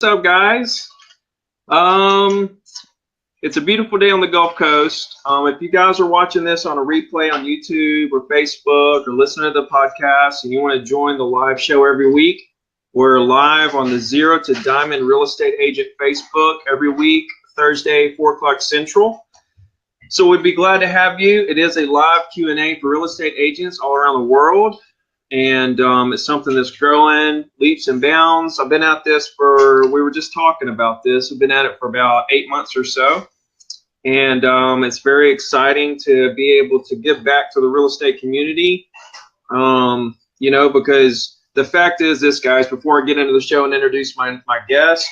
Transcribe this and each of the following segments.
What's up, guys? It's a beautiful day on the Gulf Coast. If you guys are watching this on a replay on YouTube or Facebook or listening to the podcast and you want to join the live show every week, we're live on the Zero to Diamond Real Estate Agent Facebook every week, Thursday, 4 o'clock Central. So we'd be glad to have you. It is a live Q&A for real estate agents all around the world. And it's something that's growing leaps and bounds. I've been at this we were just talking about this. We've been at it for about 8 months or so. And it's very exciting to be able to give back to the real estate community. Because the fact is this, guys, before I get into the show and introduce my guest,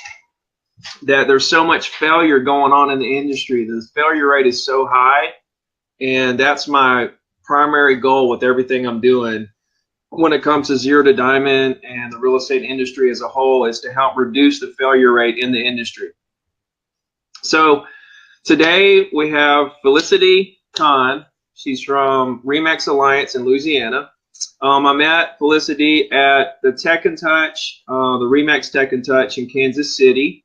that there's so much failure going on in the industry. The failure rate is so high. And that's my primary goal with everything I'm doing when it comes to Zero to Diamond and the real estate industry as a whole, is to help reduce the failure rate in the industry. So today we have Felicity Kahn. She's from RE/MAX Alliance in Louisiana. I met Felicity at the Tech and Touch, the RE/MAX Tech and Touch in Kansas City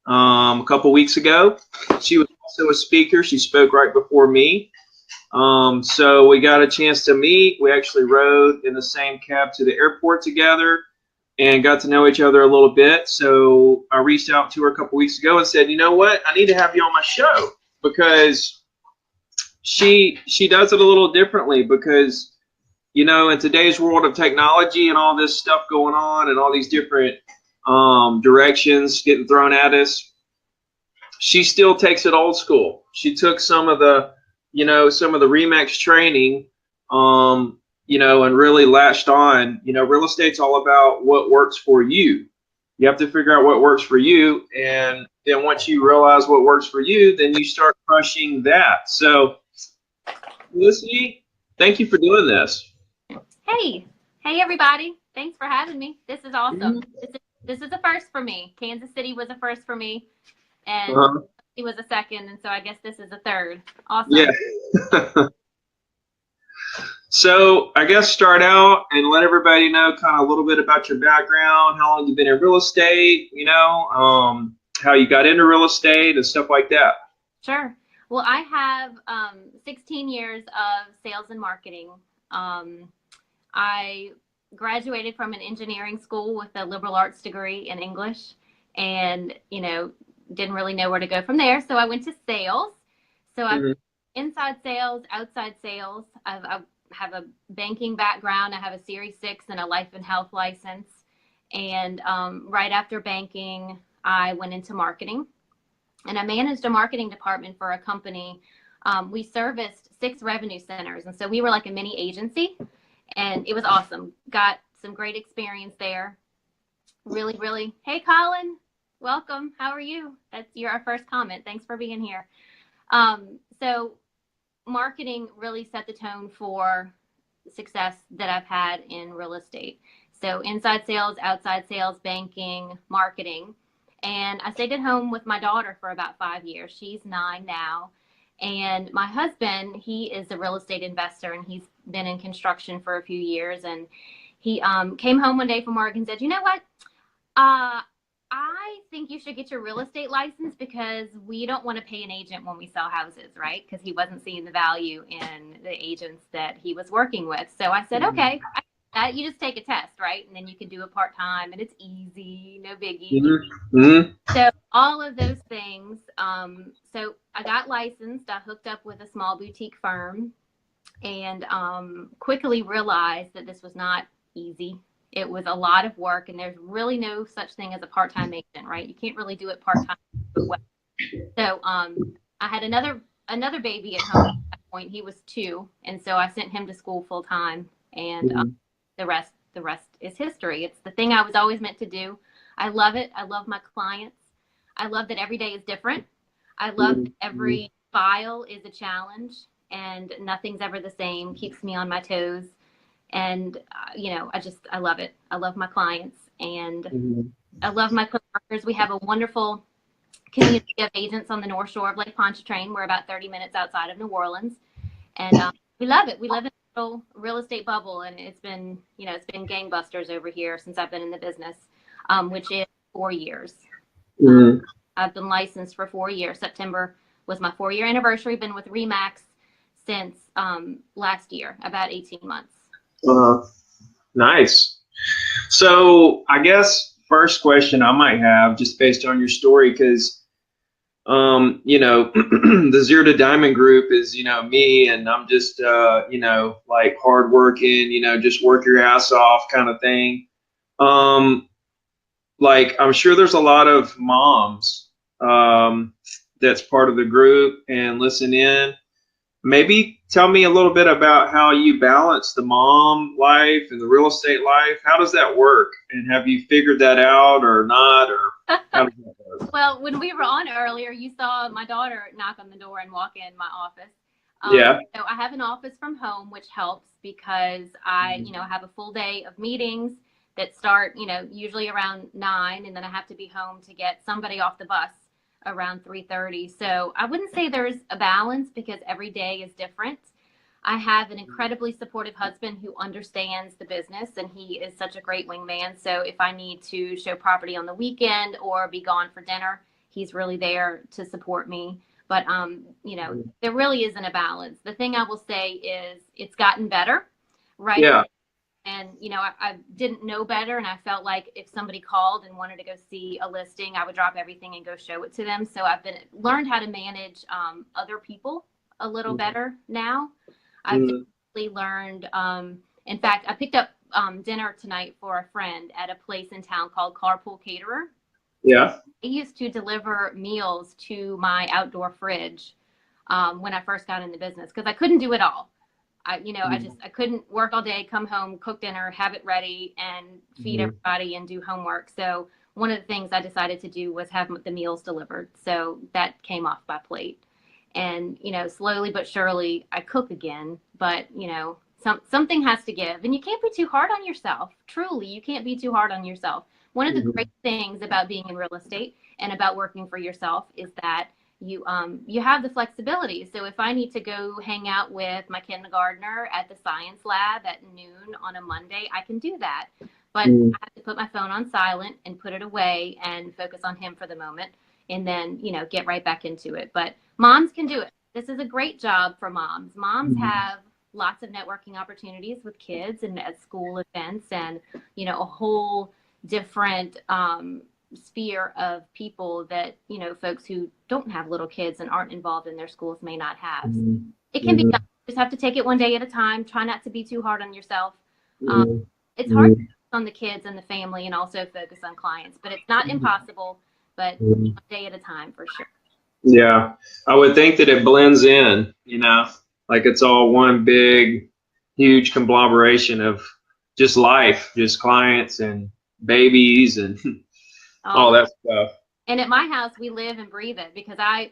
a couple weeks ago. She was also a speaker. She spoke right before me. So we got a chance to meet. We actually rode in the same cab to the airport together and got to know each other a little bit. So I reached out to her a couple weeks ago and said, you know what, I need to have you on my show, because she does it a little differently. Because, in today's world of technology and all this stuff going on and all these different directions getting thrown at us, she still takes it old school. She took some of the RE/MAX training, and really latched on. Real estate's all about what works for you. You have to figure out what works for you. And then once you realize what works for you, then you start crushing that. So, Felicity, thank you for doing this. Hey everybody. Thanks for having me. This is awesome. This is a first for me. Kansas City was a first for me. And it was a second, and so I guess this is a third. Awesome. Yeah. So I guess start out and let everybody know kind of a little bit about your background, how long you've been in real estate, how you got into real estate and stuff like that. Sure. Well, I have 16 years of sales and marketing. I graduated from an engineering school with a liberal arts degree in English, and didn't really know where to go from there. So I went to sales. So I've inside sales, outside sales. I have a banking background. I have a Series 6 and a life and health license. And right after banking, I went into marketing. And I managed a marketing department for a company. We serviced 6 revenue centers. And so we were like a mini agency. And it was awesome. Got some great experience there. Really, really. Hey, Colin. Welcome. How are you? You're our first comment. Thanks for being here. So marketing really set the tone for success that I've had in real estate. So inside sales, outside sales, banking, marketing. And I stayed at home with my daughter for about 5 years. She's 9 now. And my husband, he is a real estate investor, and he's been in construction for a few years. And he came home one day from work and said, you know what? I think you should get your real estate license, because we don't want to pay an agent when we sell houses, right? Because he wasn't seeing the value in the agents that he was working with. So I said, okay, you just take a test, right? And then you can do it part-time, and it's easy, no biggie. So all of those things. So I got licensed. I hooked up with a small boutique firm, and quickly realized that this was not easy. It was a lot of work, and there's really no such thing as a part-time agent, right? You can't really do it part-time. So I had another baby at home at that point. He was 2, and so I sent him to school full-time, and the rest is history. It's the thing I was always meant to do. I love it. I love my clients. I love that every day is different. I love that every file is a challenge, and nothing's ever the same. Keeps me on my toes. And, I love it. I love my clients, and I love my coworkers. We have a wonderful community of agents on the North Shore of Lake Pontchartrain. We're about 30 minutes outside of New Orleans, and we love it. We live in a little real estate bubble, and it's been gangbusters over here since I've been in the business, which is 4 years. Mm. I've been licensed for 4 years. September was my 4-year anniversary. Been with Remax since last year, about 18 months. Nice. So I guess first question I might have, just based on your story, because the Zero to Diamond group is, me, and I'm just, like hardworking, just work your ass off kind of thing. Like I'm sure there's a lot of moms that's part of the group and listen in. Maybe tell me a little bit about how you balance the mom life and the real estate life. How does that work? And have you figured that out or not? Or how does that work? Well, when we were on earlier, you saw my daughter knock on the door and walk in my office. Yeah. So I have an office from home, which helps because I, have a full day of meetings that start, usually around 9, and then I have to be home to get somebody off the bus around 3:30. So I wouldn't say there's a balance because every day is different. I have an incredibly supportive husband who understands the business, and he is such a great wingman. So if I need to show property on the weekend or be gone for dinner, he's really there to support me. But, there really isn't a balance. The thing I will say is it's gotten better, right? Yeah. And, I didn't know better, and I felt like if somebody called and wanted to go see a listing, I would drop everything and go show it to them. So I've learned how to manage other people a little better now. I've definitely learned. In fact, I picked up dinner tonight for a friend at a place in town called Carpool Caterer. Yeah. I used to deliver meals to my outdoor fridge when I first got in the business because I couldn't do it all. I couldn't work all day, come home, cook dinner, have it ready, and feed everybody and do homework. So one of the things I decided to do was have the meals delivered. So that came off my plate. And, slowly but surely I cook again, but, something has to give, and you can't be too hard on yourself. Truly, you can't be too hard on yourself. One of the great things about being in real estate and about working for yourself is that you have the flexibility. So if I need to go hang out with my kindergartner at the science lab at noon on a Monday, I can do that. But I have to put my phone on silent and put it away and focus on him for the moment, and then, get right back into it. But moms can do it. This is a great job for moms. Moms have lots of networking opportunities with kids and at school events, and, a whole different sphere of people that, folks who don't have little kids and aren't involved in their schools may not have. It can be done. You just have to take it one day at a time. Try not to be too hard on yourself. It's hard to focus on the kids and the family and also focus on clients, but it's not impossible, but one day at a time for sure. Yeah. I would think that it blends in, like it's all one big, huge conglomeration of just life, just clients and babies and all that stuff. And at my house, we live and breathe it because I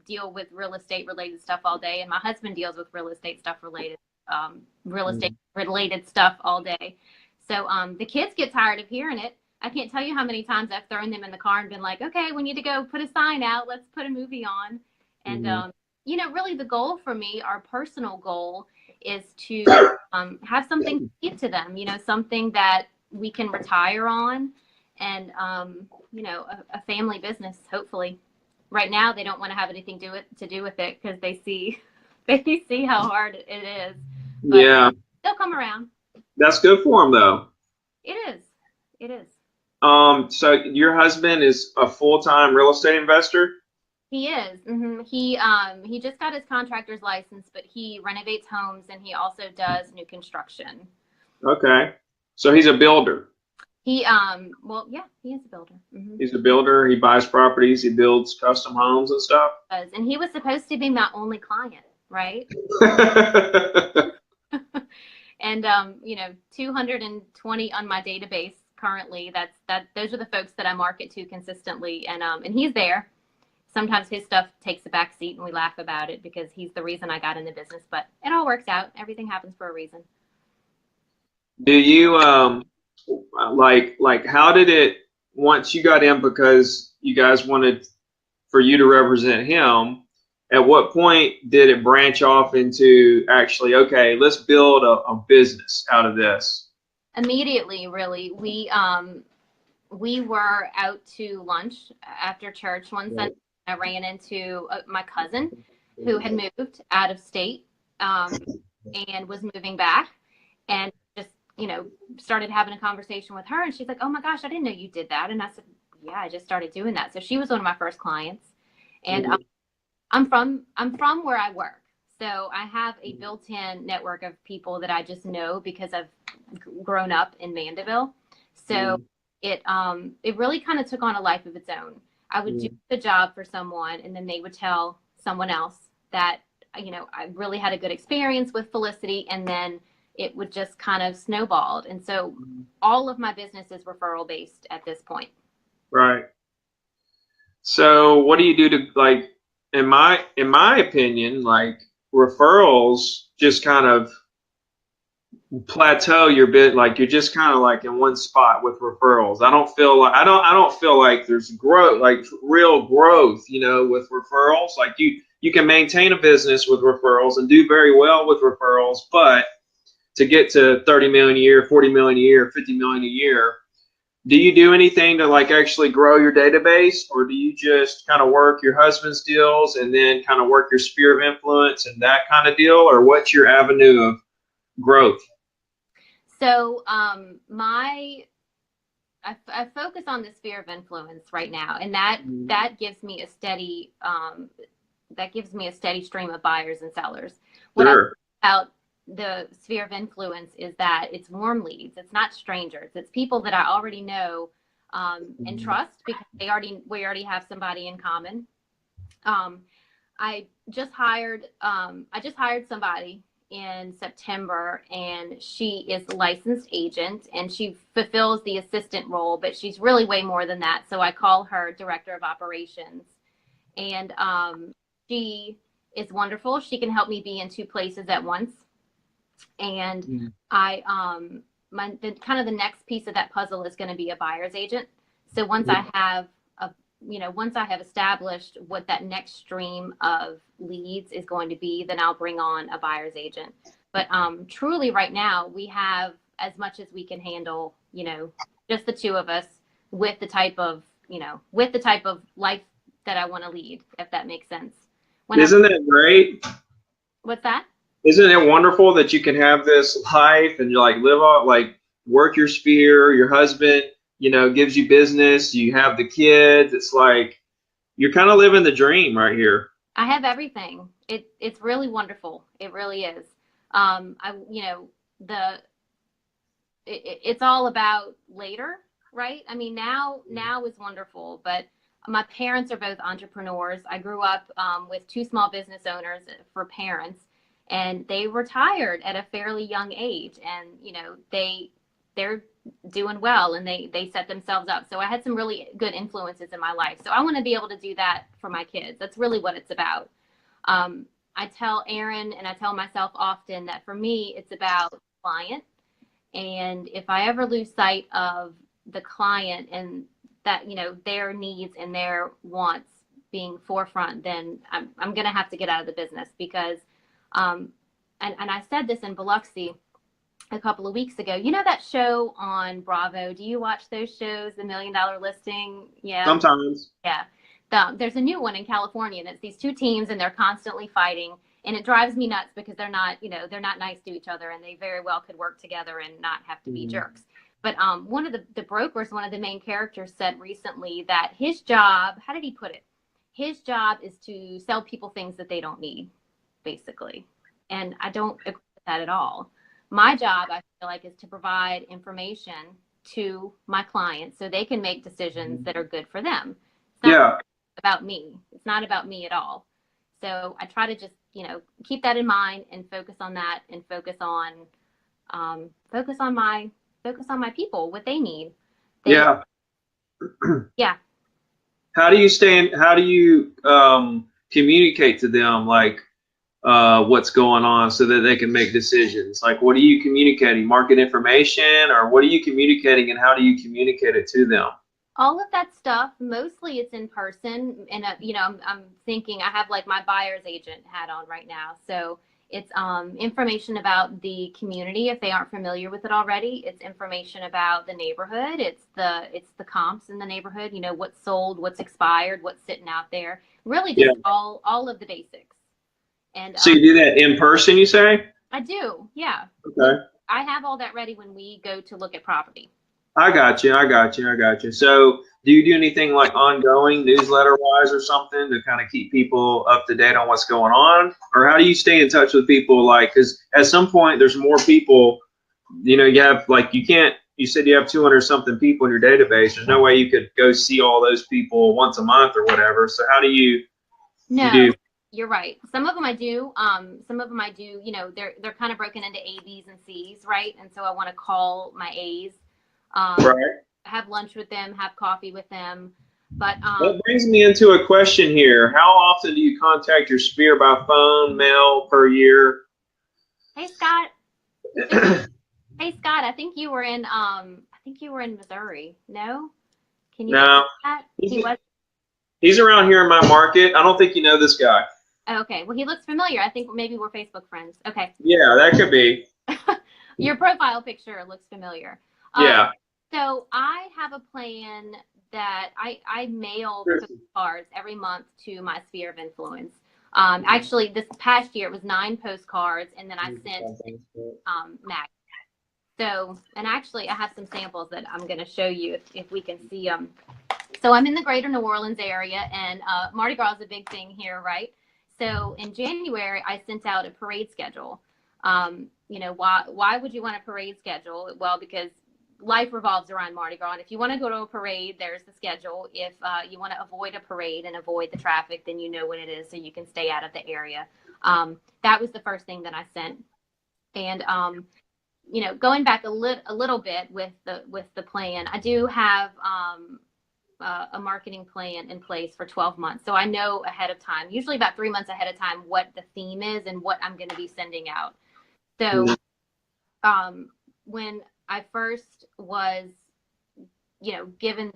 deal with real estate related stuff all day, and my husband deals with real estate related stuff all day. So the kids get tired of hearing it. I can't tell you how many times I've thrown them in the car and been like, okay, we need to go put a sign out. Let's put a movie on. And, really the goal for me, our personal goal is to have something to give to them, something that we can retire on. And, a family business, hopefully. Right now, they don't want to have anything to do with it because they see how hard it is. But yeah. They'll come around. That's good for them, though. It is. It is. So your husband is a full-time real estate investor? He is. He just got his contractor's license, but he renovates homes and he also does new construction. Okay. So he's a builder. He is a builder. He's a builder. He buys properties. He builds custom homes and stuff. And he was supposed to be my only client, right? And 220 on my database currently. Those are the folks that I market to consistently, and he's there. Sometimes his stuff takes a back seat and we laugh about it because he's the reason I got in the business, but it all works out. Everything happens for a reason. Do you like how did it, once you got in because you guys wanted for you to represent him, at what point did it branch off into actually, okay, let's build a business out of this? Immediately, really. We we were out to lunch after church one Sunday. I ran into my cousin who had moved out of state and was moving back, and just, started having a conversation with her. And she's like, "Oh my gosh, I didn't know you did that." And I said, "Yeah, I just started doing that." So she was one of my first clients. And I'm from where I work. So I have a built-in network of people that I just know because I've grown up in Mandeville. So it really kind of took on a life of its own. I would do the job for someone, and then they would tell someone else that, I really had a good experience with Felicity, and then it would just kind of snowballed. And so all of my business is referral based at this point. Right. So what do you do to, like, in my opinion, like, referrals just kind of plateau your bit, like you're just kind of like in one spot with referrals. I don't feel like there's growth, like real growth, with referrals. Like you can maintain a business with referrals and do very well with referrals, but to get to 30 million a year, 40 million a year, 50 million a year, do you do anything to like actually grow your database, or do you just kind of work your husband's deals and then kind of work your sphere of influence and that kind of deal, or what's your avenue of growth? So I focus on the sphere of influence right now, and that gives me a steady stream of buyers and sellers. What I think about the sphere of influence is that it's warm leads. It's not strangers. It's people that I already know and trust because we already have somebody in common. I just hired somebody in September, and she is a licensed agent, and she fulfills the assistant role, but she's really way more than that. So I call her director of operations, and she is wonderful. She can help me be in two places at once. And I kind of the next piece of that puzzle is going to be a buyer's agent. So once I have established what that next stream of leads is going to be, then I'll bring on a buyer's agent. But truly right now we have as much as we can handle, just the two of us with the type of life that I want to lead, if that makes sense. Isn't that great? What's that? Isn't it wonderful that you can have this life and you like live out, like work your sphere, your husband, gives you business, you have the kids. It's like you're kind of living the dream right here. I have everything. It's really wonderful. It really is. It's all about later, right? I mean, now is wonderful, but my parents are both entrepreneurs. I grew up with two small business owners for parents, and they retired at a fairly young age, and they're doing well, and they set themselves up. So I had some really good influences in my life. So I want to be able to do that for my kids. That's really what it's about. I tell Aaron and I tell myself often that for me, it's about client. And if I ever lose sight of the client and that, their needs and their wants being forefront, then I'm going to have to get out of the business because, and I said this in Biloxi a couple of weeks ago. You know that show on Bravo? Do you watch those shows, The $1 Million Listing? Yeah. Sometimes. Yeah. There's a new one in California, and it's these two teams, and they're constantly fighting, and it drives me nuts because they're not nice to each other, and they very well could work together and not have to be jerks. But one of the brokers, one of the main characters, said recently that his job, how did he put it? His job is to sell people things that they don't need, basically. And I don't agree with that at all. My job, I feel like, is to provide information to my clients so they can make decisions that are good for them. It's not about me. It's not about me at all. So I try to just, keep that in mind and focus on that, and focus on my people, what they need. Yeah. How do you communicate to them, like, what's going on so that they can make decisions? Like, what are you communicating? Market information, or what are you communicating, and how do you communicate it to them? All of that stuff, mostly it's in person. And, I'm thinking I have like my buyer's agent hat on right now. So It's information about the community if they aren't familiar with it already. It's information about the neighborhood. It's the comps in the neighborhood. You know, what's sold, what's expired, what's sitting out there. Really, just all of the basics. And So you do that in person, you say? I do, yeah. Okay. I have all that ready when we go to look at property. I got you. So do you do anything like ongoing newsletter wise or something to kind of keep people up to date on what's going on? Or how do you stay in touch with people? Like, because at some point there's more people, you know, you have like, you said you have 200 something people in your database. There's no way you could go see all those people once a month or whatever. So how do you do? You're right. Some of them I do. Some of them I do. You know, they're kind of broken into A, B's, and C's, right? And so I want to call my A's, Right. have lunch with them, have coffee with them. But that brings me into a question here. How often do you contact your sphere by phone, mail, per year? Hey Scott. Hey Scott. I think you were in Missouri. No? Can you? No. That? He was. He's around here in my market. I don't think you know this guy. Okay. Well, he looks familiar. I think maybe we're Facebook friends. Okay. Yeah, that could be. Your profile picture looks familiar. Yeah. So I have a plan that I mail postcards every month to my sphere of influence. Actually, this past year it was 9 postcards, and then I sent Mac. So, and actually I have some samples that I'm going to show you if we can see them. So I'm in the greater New Orleans area, and Mardi Gras is a big thing here, right? So in January, I sent out a parade schedule. You know, why would you want a parade schedule? Well, because life revolves around Mardi Gras. And if you want to go to a parade, there's the schedule. If you want to avoid a parade and avoid the traffic, then you know what it is, so you can stay out of the area. That was the first thing that I sent. And you know, going back a little bit with the plan, I do have a marketing plan in place for 12 months. So I know ahead of time, usually about 3 months ahead of time, what the theme is and what I'm going to be sending out. So when I first was, you know, given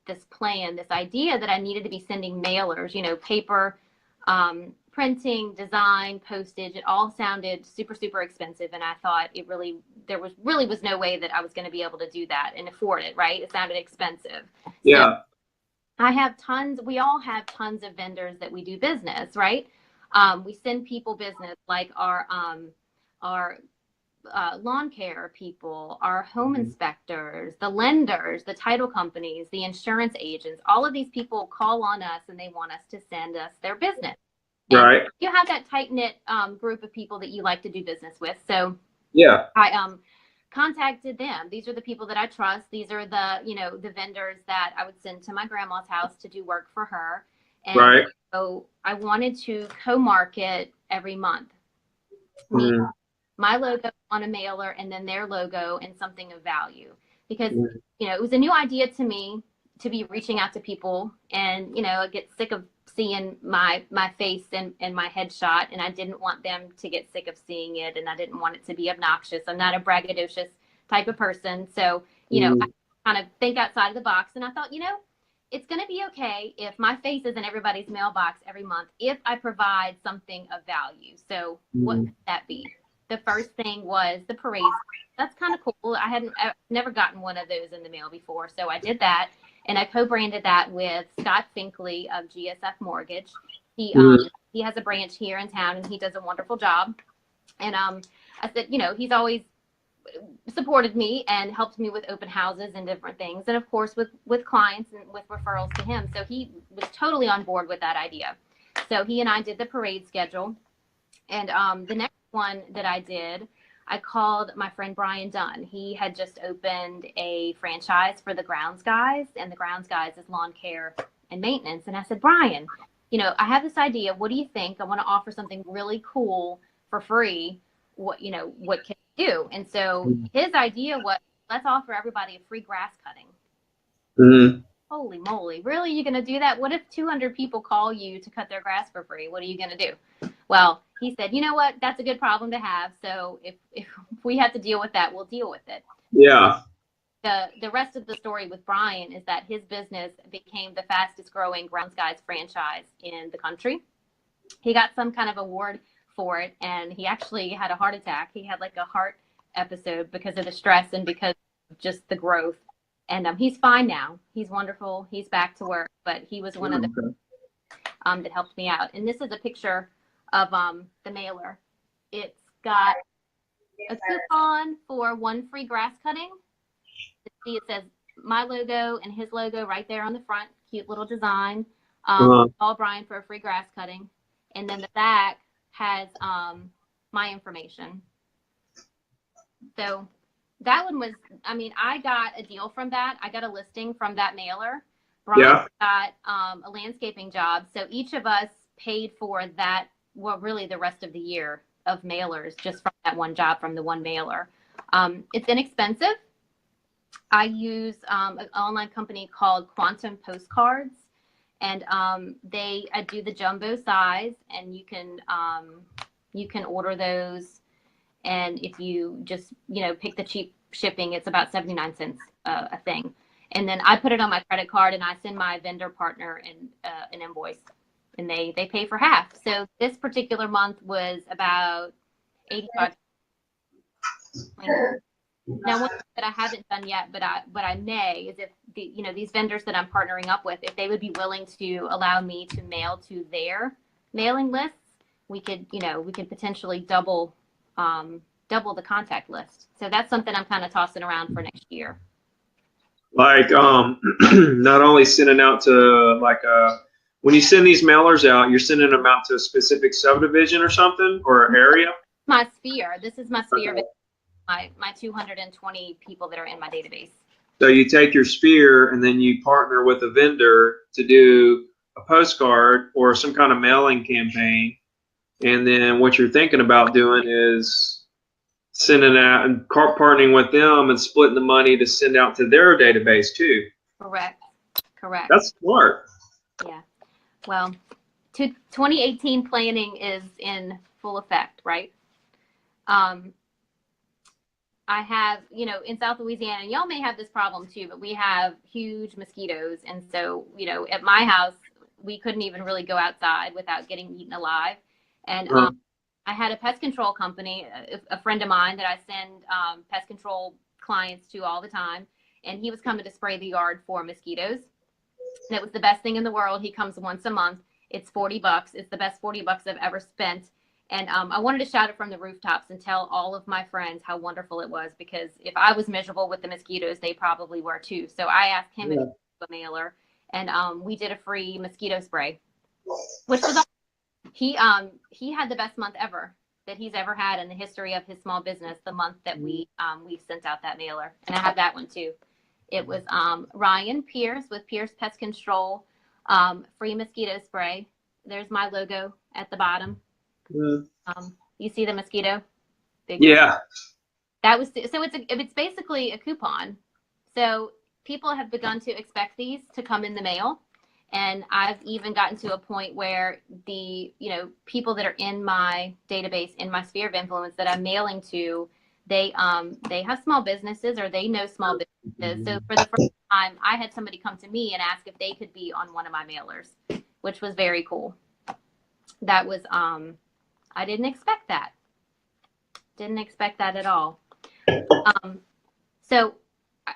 this plan, this idea that I needed to be sending mailers, you know, paper, printing, design, postage, it all sounded super, super expensive. And I thought there was no way that I was going to be able to do that and afford it, right? It sounded expensive. Yeah. So we all have tons of vendors that we do business, right? We send people business like our lawn care people, our home inspectors, the lenders, the title companies, the insurance agents. All of these people call on us and they want us to send us their business. And right. You have that tight-knit group of people that you like to do business with. So yeah, I contacted them. These are the people that I trust. These are the vendors that I would send to my grandma's house to do work for her. And right. So I wanted to co-market every month. My logo on a mailer and then their logo and something of value, because you know, it was a new idea to me to be reaching out to people, and you know, I get sick of seeing my face and my headshot, and I didn't want them to get sick of seeing it, and I didn't want it to be obnoxious. I'm not a braggadocious type of person, so you know, I kind of think outside of the box, and I thought, you know, it's going to be okay if my face is in everybody's mailbox every month if I provide something of value. So what could that be? The first thing was the parade. That's kind of cool. I've never gotten one of those in the mail before. So I did that, and I co-branded that with Scott Finkley of GSF Mortgage. He has a branch here in town, and he does a wonderful job. And I said, you know, he's always supported me and helped me with open houses and different things, and of course with clients and with referrals to him. So he was totally on board with that idea. So he and I did the parade schedule, and the next one that I did, I called my friend Brian Dunn. He had just opened a franchise for the Grounds Guys, and the Grounds Guys is lawn care and maintenance. And I said, Brian, you know, I have this idea. What do you think? I want to offer something really cool for free. What can you do? And so his idea was, let's offer everybody a free grass cutting. Holy moly, really? You're going to do that? What if 200 people call you to cut their grass for free? What are you going to do? Well, he said, you know what? That's a good problem to have. So if we have to deal with that, we'll deal with it. Yeah. The rest of the story with Brian is that his business became the fastest growing Grounds Guys franchise in the country. He got some kind of award for it, and he actually had a heart attack. He had like a heart episode because of the stress and because of just the growth. And he's fine now. He's wonderful. He's back to work, but he was one of the that helped me out. And this is a picture of the mailer. It's got a coupon for 1 free grass cutting. See, it says my logo and his logo right there on the front. Cute little design. Call Brian for a free grass cutting. And then the back has my information. So that one was, I mean, I got a deal from that. I got a listing from that mailer. Brian got a landscaping job. So each of us paid for that, well, really the rest of the year of mailers just from that one job, from the one mailer. It's inexpensive. I use an online company called Quantum Postcards, and I do the jumbo size, and you can order those. And if you just, pick the cheap shipping, it's about 79 cents a thing. And then I put it on my credit card, and I send my vendor partner an invoice, and they pay for half. So this particular month was about 85. Now, one thing that I haven't done yet, but I may, is if these vendors that I'm partnering up with, if they would be willing to allow me to mail to their mailing lists, we could potentially double the contact list. So that's something I'm kind of tossing around for next year. Like not only sending out to when you send these mailers out, you're sending them out to a specific subdivision or something or area? My sphere. This is my sphere. Okay. My 220 people that are in my database. So you take your sphere and then you partner with a vendor to do a postcard or some kind of mailing campaign. And then what you're thinking about doing is sending out and partnering with them and splitting the money to send out to their database too. Correct. That's smart. Yeah. Well, 2018 planning is in full effect, right? I have, in South Louisiana, and y'all may have this problem too, but we have huge mosquitoes. And so, at my house, we couldn't even really go outside without getting eaten alive. And I had a pest control company, a friend of mine that I send pest control clients to all the time. And he was coming to spray the yard for mosquitoes. And it was the best thing in the world. He comes once a month. It's $40. It's the best $40 I've ever spent. And I wanted to shout it from the rooftops and tell all of my friends how wonderful it was, because if I was miserable with the mosquitoes, they probably were too. So I asked him if he was a mailer, and we did a free mosquito spray, which was awesome. He had the best month ever that he's ever had in the history of his small business. The month that we sent out that mailer, and I have that one too. It was Ryan Pierce with Pierce Pest Control, free mosquito spray. There's my logo at the bottom. You see the mosquito? Yeah. That was so. It's basically a coupon. So people have begun to expect these to come in the mail, and I've even gotten to a point where the people that are in my database, in my sphere of influence that I'm mailing to, they have small businesses or they know small businesses. So for the first time, I had somebody come to me and ask if they could be on one of my mailers, which was very cool. That was I didn't expect that. Didn't expect that at all. So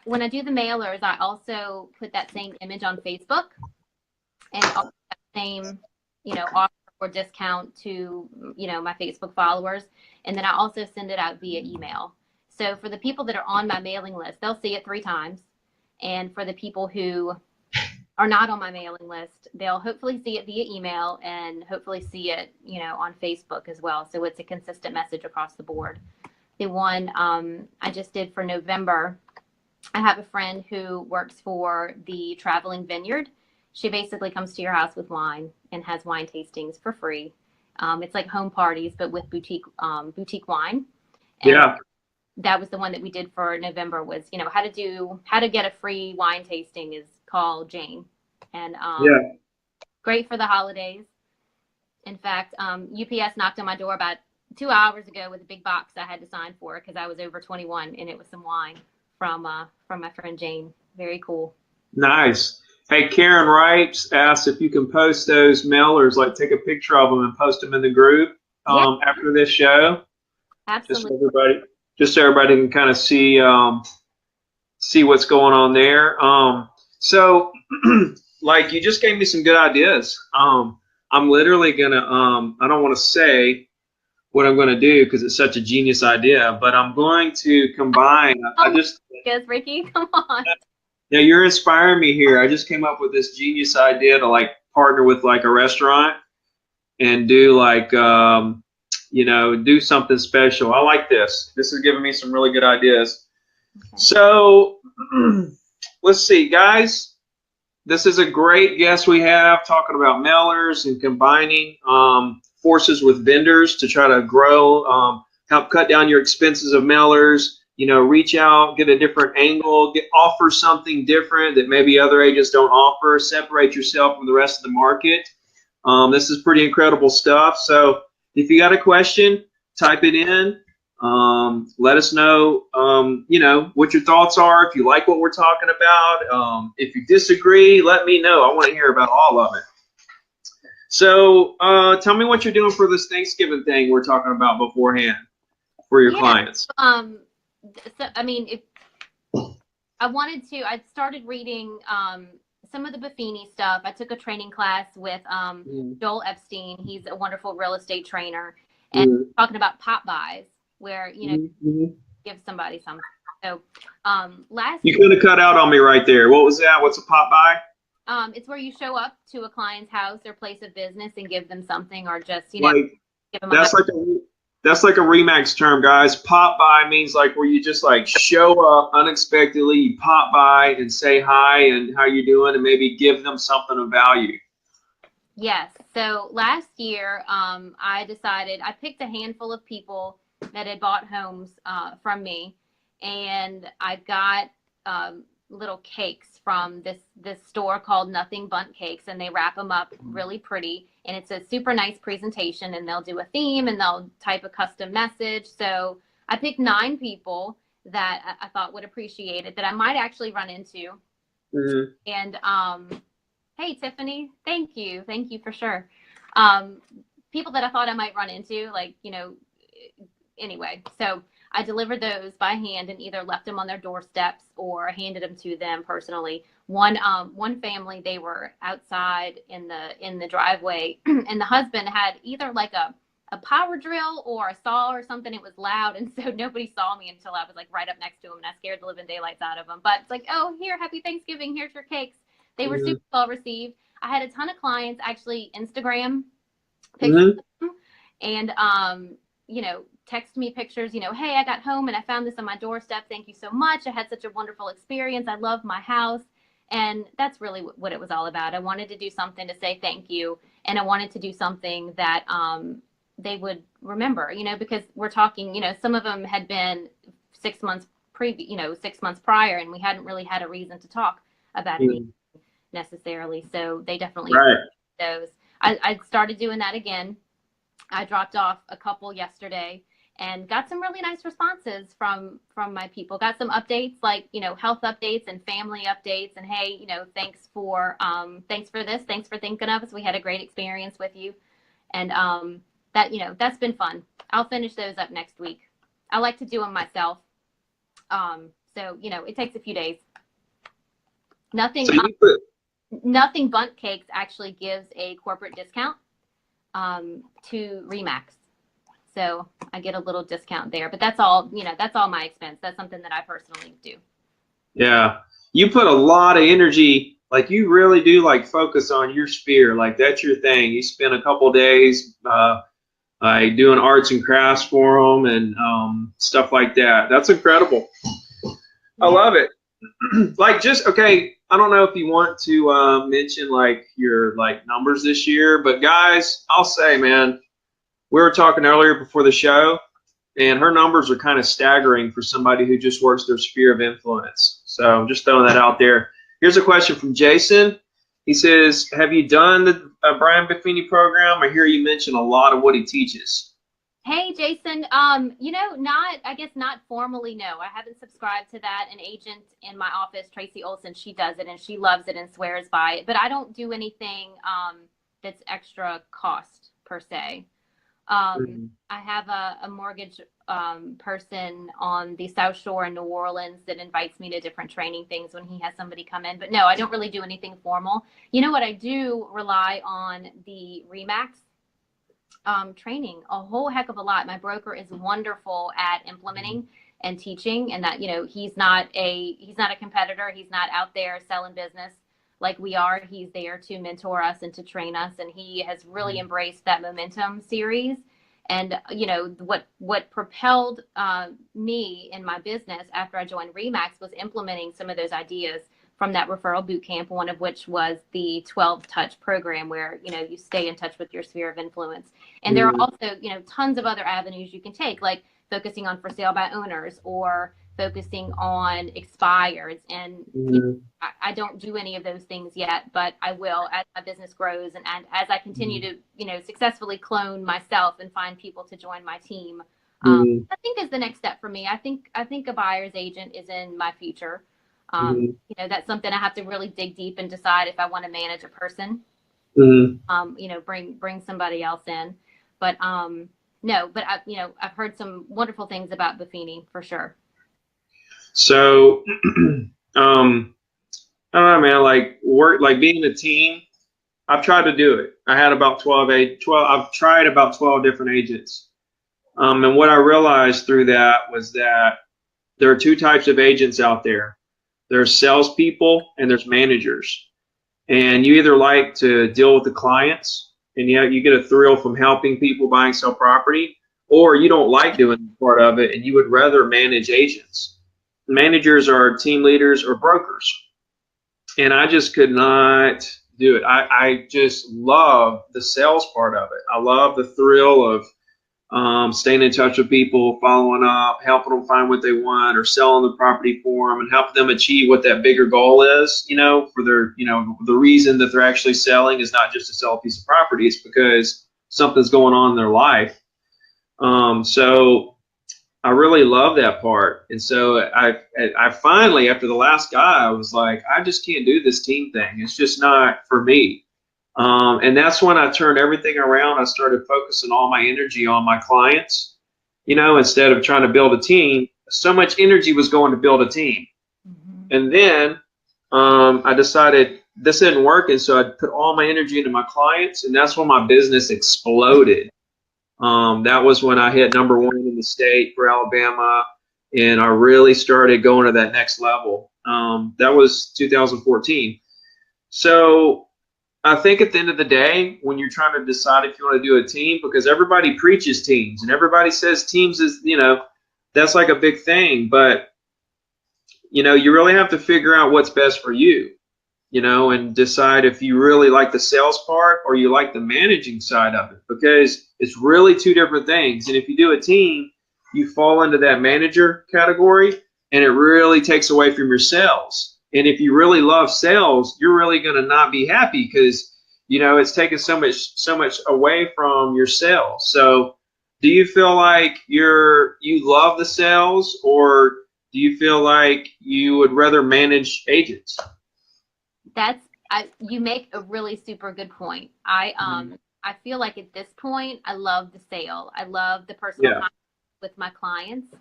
when I do the mailers, I also put that same image on Facebook and also that same, offer or discount to, my Facebook followers. And then I also send it out via email. So for the people that are on my mailing list, they'll see it 3 times. And for the people who are not on my mailing list, they'll hopefully see it via email and hopefully see it, on Facebook as well. So it's a consistent message across the board. The one I just did for November, I have a friend who works for the Traveling Vineyard. She basically comes to your house with wine and has wine tastings for free. It's like home parties, but with boutique wine. And that was the one that we did for November. Was how to get a free wine tasting is called Jane, and great for the holidays. In fact, UPS knocked on my door about 2 hours ago with a big box I had to sign for because I was over 21, and it was some wine from my friend Jane. Very cool. Nice. Hey, Karen Wright asked if you can post those mailers, like take a picture of them and post them in the group. after this show. Absolutely. Just so everybody can kind of see what's going on there. So like you just gave me some good ideas. I'm literally gonna I don't want to say what I'm gonna do because it's such a genius idea, but I'm going to combine. Yes, Ricky, come on. Yeah, you're inspiring me here. I just came up with this genius idea to like partner with like a restaurant and do like do something special. I like this. This is giving me some really good ideas. Okay. So let's see, guys. This is a great guest we have talking about mailers and combining forces with vendors to try to grow, help cut down your expenses of mailers. Reach out, get a different angle, offer something different that maybe other agents don't offer. Separate yourself from the rest of the market. This is pretty incredible stuff. So if you got a question, type it in. Let us know, what your thoughts are. If you like what we're talking about, if you disagree, let me know. I want to hear about all of it. So tell me what you're doing for this Thanksgiving thing we're talking about beforehand for your clients. So, I mean, if I started reading some of the Buffini stuff. I took a training class with Joel Epstein. He's a wonderful real estate trainer, and talking about pop buys, where give somebody something. So you kind of cut out on me right there. What was that? What's a pop buy? It's where you show up to a client's house or place of business and give them something, or just give them that's like a Remax term, guys. Pop by means like where you just like show up unexpectedly, you pop by and say hi and how you doing, and maybe give them something of value. Yes. So last year, I picked a handful of people that had bought homes from me, and I got little cakes from this store called Nothing Bundt Cakes, and they wrap them up really pretty, and it's a super nice presentation, and they'll do a theme and they'll type a custom message. So I picked 9 people that I thought would appreciate it, that I might actually run into. And hey, Tiffany, thank you for sure. People that I thought I might run into, anyway. So I delivered those by hand and either left them on their doorsteps or handed them to them personally. One family, they were outside in the driveway, and the husband had either like a power drill or a saw or something. It was loud, and so nobody saw me until I was like right up next to him, and I scared the living daylights out of them. But it's like, oh, here, happy Thanksgiving, here's your cakes. They were super well received. I had a ton of clients actually Instagram pictures of them, and text me pictures, hey, I got home and I found this on my doorstep. Thank you so much. I had such a wonderful experience. I love my house. And that's really what it was all about. I wanted to do something to say thank you. And I wanted to do something that they would remember, because we're talking, some of them had been 6 months 6 months prior, and we hadn't really had a reason to talk about anything necessarily. So they definitely those. I started doing that again. I dropped off a couple yesterday and got some really nice responses from my people. Got some updates, like, health updates and family updates, and hey, thanks for this, thanks for thinking of us. We had a great experience with you. And that's been fun. I'll finish those up next week. I like to do them myself. So it takes a few days. Nothing Bundt Cakes actually gives a corporate discount to Remax. So I get a little discount there, but that's all my expense. That's something that I personally do. Yeah. You put a lot of energy, like you really do like focus on your sphere. Like that's your thing. You spend a couple days doing arts and crafts for them and stuff like that. That's incredible. I love it. I don't know if you want to mention like your like numbers this year, but guys, I'll say, man, we were talking earlier before the show, and her numbers are kind of staggering for somebody who just works their sphere of influence. So I'm just throwing that out there. Here's a question from Jason. He says, have you done the Brian Buffini program? I hear you mention a lot of what he teaches. Hey, Jason, not formally, no. I haven't subscribed to that. An agent in my office, Tracy Olson, she does it and she loves it and swears by it. But I don't do anything that's extra cost per se. Mhm. I have a mortgage person on the South Shore in New Orleans that invites me to different training things when he has somebody come in. But no, I don't really do anything formal. You know what? I do rely on the REMAX training a whole heck of a lot. My broker is wonderful at implementing and teaching, and that, he's not a competitor. He's not out there selling business like we are. He's there to mentor us and to train us, and he has really embraced that momentum series. And what propelled me in my business after I joined Remax was implementing some of those ideas from that referral boot camp, one of which was the 12 touch program where, you stay in touch with your sphere of influence. And there are also, tons of other avenues you can take, like focusing on for sale by owners or focusing on expireds. And I don't do any of those things yet, but I will as my business grows and as I continue to, successfully clone myself and find people to join my team. I think is the next step for me. I think a buyer's agent is in my future. That's something I have to really dig deep and decide if I want to manage a person. Bring somebody else in. But no, but I've heard some wonderful things about Buffini for sure. So, I don't know, man, like being a team, I've tried to do it. I had about 12, I've tried about 12 different agents. And what I realized through that was that there are two types of agents out there. There's salespeople and there's managers. And you either like to deal with the clients and you get a thrill from helping people buy and sell property, or you don't like doing part of it and you would rather manage agents. Managers are team leaders or brokers. And I just could not do it. I just love the sales part of it. I love the thrill of staying in touch with people, following up, helping them find what they want, or selling the property for them and helping them achieve what that bigger goal is, for their, the reason that they're actually selling is not just to sell a piece of property. It's because something's going on in their life. So I really love that part. And so I finally, after the last guy, I was like, I just can't do this team thing. It's just not for me. And that's when I turned everything around. I started focusing all my energy on my clients, instead of trying to build a team. So much energy was going to build a team. And then I decided this isn't working. So I put all my energy into my clients. And that's when my business exploded. That was when I hit #1 in the state for Alabama. And I really started going to that next level. That was 2014. So I think at the end of the day, when you're trying to decide if you want to do a team, because everybody preaches teams and everybody says teams is, that's like a big thing. But, you really have to figure out what's best for you, and decide if you really like the sales part or you like the managing side of it, because it's really two different things. And if you do a team, you fall into that manager category and it really takes away from your sales. And if you really love sales, you're really going to not be happy because, it's taken so much away from your sales. So do you feel like you love the sales, or do you feel like you would rather manage agents? You make a really super good point. I feel like at this point, I love the sale. I love the personal contact with my clients.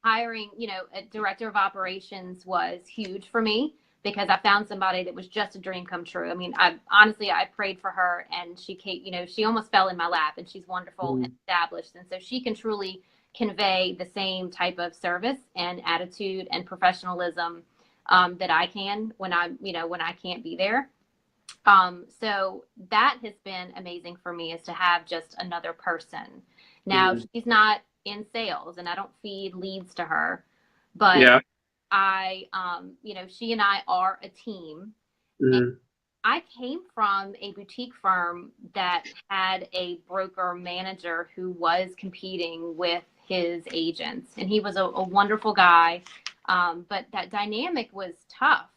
Hiring, a director of operations was huge for me because I found somebody that was just a dream come true. I mean, I prayed for her and she came, she almost fell in my lap, and she's wonderful and established. And so she can truly convey the same type of service and attitude and professionalism that I can when I can't be there. So that has been amazing for me, is to have just another person. Now she's not in sales and I don't feed leads to her, but she and I are a team. And I came from a boutique firm that had a broker manager who was competing with his agents, and he was a wonderful guy. But that dynamic was tough.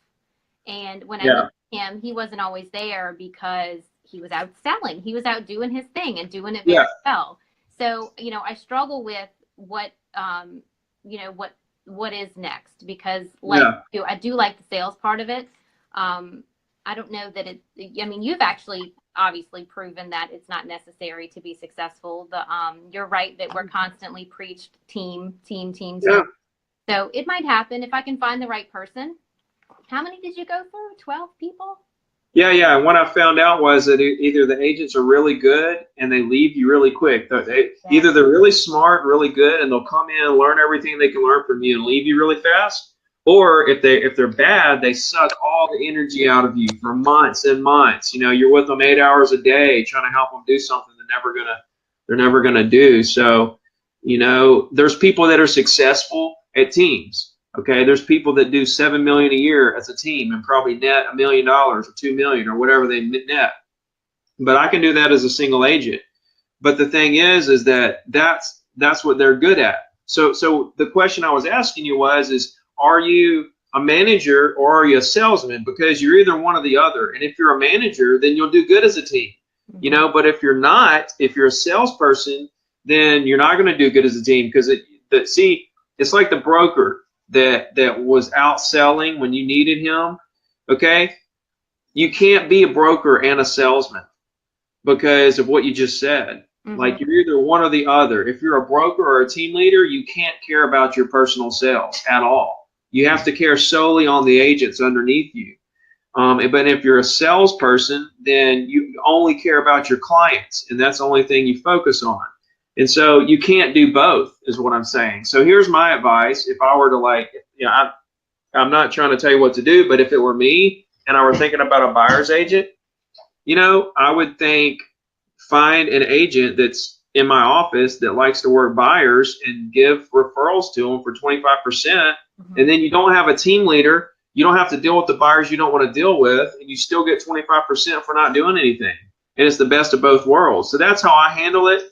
And when I looked at him, he wasn't always there because he was out selling. He was out doing his thing and doing it very well. So, I struggle with what is next, because I do like the sales part of it. I don't know that you've actually obviously proven that it's not necessary to be successful. You're right that we're constantly preached team. Yeah. So it might happen if I can find the right person. How many did you go through? 12 people? Yeah. And what I found out was that either the agents are really good and they leave you really quick. Either they're really smart, really good, and they'll come in and learn everything they can learn from you and leave you really fast. Or if they're bad, they suck all the energy out of you for months and months. You're with them 8 hours a day trying to help them do something they're never gonna do. So, there's people that are successful at teams. Okay, there's people that do $7 million a year as a team and probably net $1 million or $2 million or whatever they net. But I can do that as a single agent. But the thing is that that's what they're good at. So the question I was asking you is are you a manager or are you a salesman? Because you're either one or the other. And if you're a manager, then you'll do good as a team. But if you're not, if you're a salesperson, then you're not going to do good as a team because it's like the broker that was out selling when you needed him. Okay, you can't be a broker and a salesman because of what you just said. Like you're either one or the other. If you're a broker or a team leader, you can't care about your personal sales at all. You have to care solely on the agents underneath you. But if you're a salesperson, then you only care about your clients, and that's the only thing you focus on. And so you can't do both, is what I'm saying. So here's my advice. If I were to I'm not trying to tell you what to do, but if it were me and I were thinking about a buyer's agent, I would find an agent that's in my office that likes to work buyers and give referrals to them for 25%. And then you don't have a team leader. You don't have to deal with the buyers you don't want to deal with, and you still get 25% for not doing anything. And it's the best of both worlds. So that's how I handle it.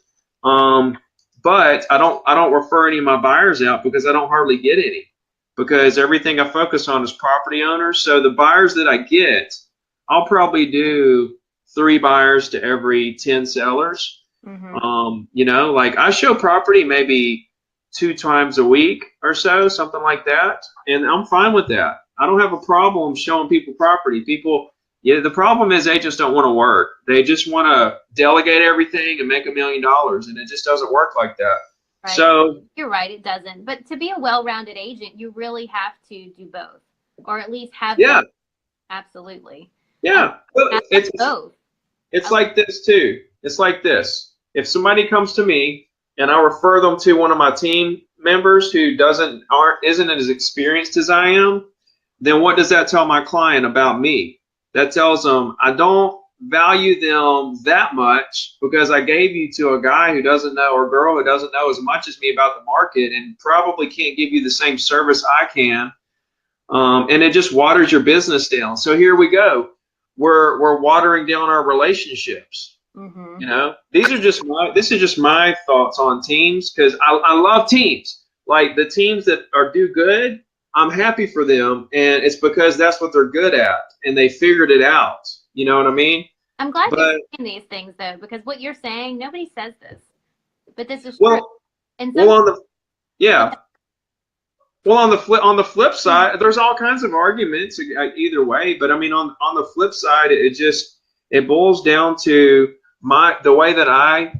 But I don't refer any of my buyers out because I don't hardly get any, because everything I focus on is property owners. So the buyers that I get, I'll probably do 3 buyers to every 10 sellers. Like I show property maybe 2 times a week or so, something like that. And I'm fine with that. I don't have a problem showing people property. The problem is they just don't want to work. They just want to delegate everything and make $1 million, and it just doesn't work like that. Right. So you're right, it doesn't. But to be a well-rounded agent, you really have to do both, or at least have both. Absolutely. Yeah, it's both. It's like this too. It's like this. If somebody comes to me and I refer them to one of my team members who isn't as experienced as I am, then what does that tell my client about me? That tells them I don't value them that much because I gave you to a guy who doesn't know, or girl who doesn't know as much as me about the market, and probably can't give you the same service I can. And it just waters your business down. So here we go. We're watering down our relationships. This is just my thoughts on teams, because I love teams. Like the teams that do good, I'm happy for them, and it's because that's what they're good at, and they figured it out. You know what I mean? I'm glad you're saying these things though, because what you're saying, nobody says this, but this is true. And on the flip side, there's all kinds of arguments either way. But I mean, on the flip side, it boils down to the way that I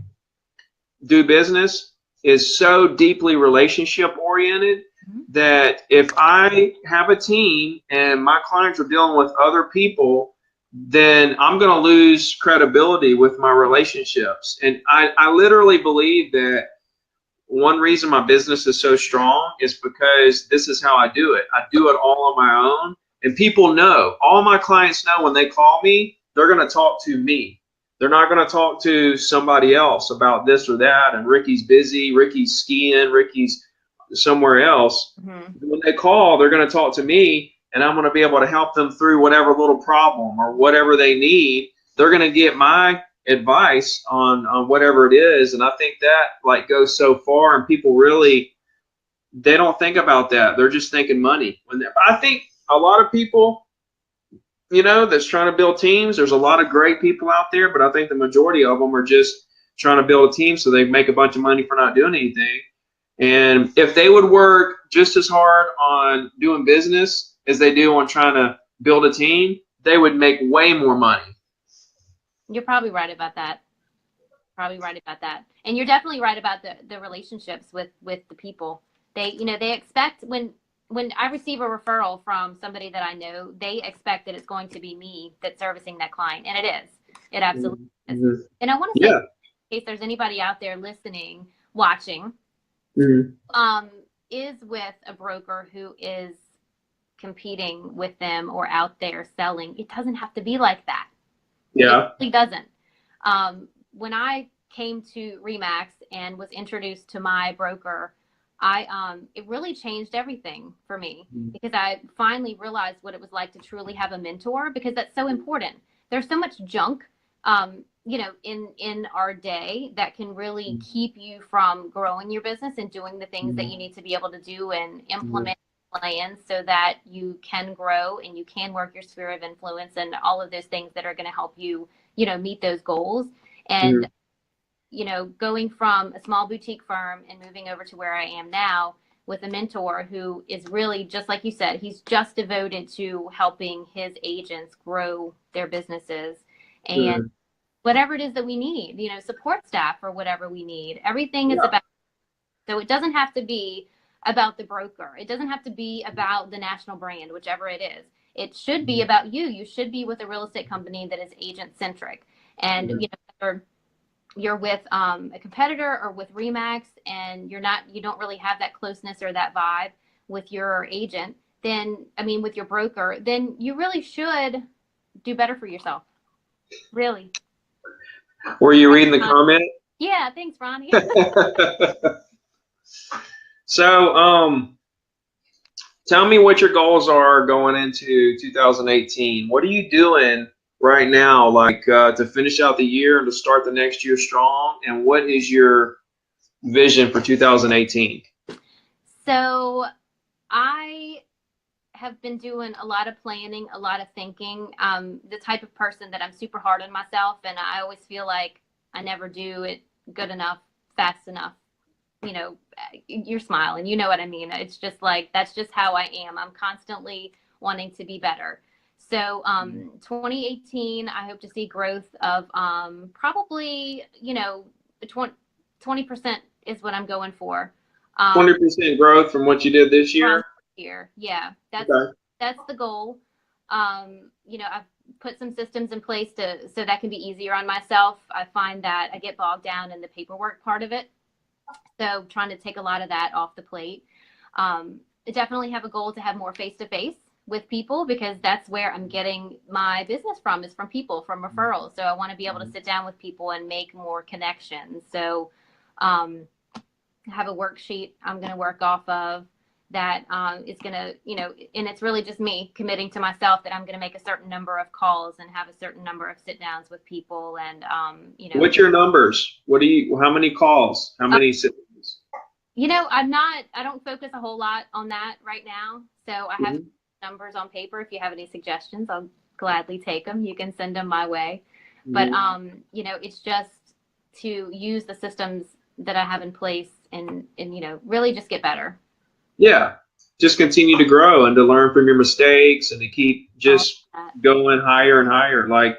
do business is so deeply relationship oriented that if I have a team and my clients are dealing with other people, then I'm going to lose credibility with my relationships. And I literally believe that one reason my business is so strong is because this is how I do it. I do it all on my own, and people know. All my clients know when they call me, they're going to talk to me. They're not going to talk to somebody else about this or that, and Ricky's busy, Ricky's skiing, Ricky's somewhere else. When they call, they're going to talk to me, and I'm going to be able to help them through whatever little problem or whatever they need. They're going to get my advice on whatever it is. And I think that goes so far, and people really, they don't think about that. They're just thinking money. I think a lot of people, that's trying to build teams, there's a lot of great people out there, but I think the majority of them are just trying to build a team so they make a bunch of money for not doing anything. And if they would work just as hard on doing business as they do on trying to build a team, they would make way more money. You're probably right about that. And you're definitely right about the relationships with the people. They, they expect when I receive a referral from somebody that I know, they expect that it's going to be me that's servicing that client, and it is. It absolutely is. Mm-hmm. And I want to say, in case there's anybody out there listening, watching, is with a broker who is competing with them or out there selling, it doesn't have to be like that. Yeah. It really doesn't. When I came to Remax and was introduced to my broker, it really changed everything for me, because I finally realized what it was like to truly have a mentor, because that's so important. There's so much junk, in our day that can really keep you from growing your business and doing the things that you need to be able to do and implement plans so that you can grow and you can work your sphere of influence and all of those things that are going to help you, meet those goals. And going from a small boutique firm and moving over to where I am now with a mentor who is really, just like you said, he's just devoted to helping his agents grow their businesses and whatever it is that we need, support staff or whatever we need. Everything is about, so it doesn't have to be about the broker. It doesn't have to be about the national brand, whichever it is. It should be about you. You should be with a real estate company that is agent centric. And, whether you're with a competitor or with Remax and you don't really have that closeness or that vibe with your agent, then, with your broker, then you really should do better for yourself. Really. Were you reading the comment? Yeah, thanks, Ron. Yeah. So, tell me what your goals are going into 2018. What are you doing right now, like to finish out the year and to start the next year strong? And what is your vision for 2018? So I have been doing a lot of planning, a lot of thinking. The type of person that I'm super hard on myself, and I always feel like I never do it good enough, fast enough. You're smiling, you know what I mean? It's just like, that's just how I am. I'm constantly wanting to be better. So 2018, I hope to see growth of probably, 20% is what I'm going for. 20% growth from what you did this year? Yeah, that's the goal. I've put some systems in place so that can be easier on myself. I find that I get bogged down in the paperwork part of it. So trying to take a lot of that off the plate. I definitely have a goal to have more face-to-face with people, because that's where I'm getting my business from, is from people, from referrals. So I want to be able to sit down with people and make more connections. So I have a worksheet I'm going to work off of that is going to, and it's really just me committing to myself that I'm going to make a certain number of calls and have a certain number of sit downs with people. And, What's your numbers? How many calls? How many sit downs? I don't focus a whole lot on that right now. So I have numbers on paper. If you have any suggestions, I'll gladly take them. You can send them my way. But, it's just to use the systems that I have in place and really just get better. Yeah, just continue to grow and to learn from your mistakes and to keep just going higher and higher. Like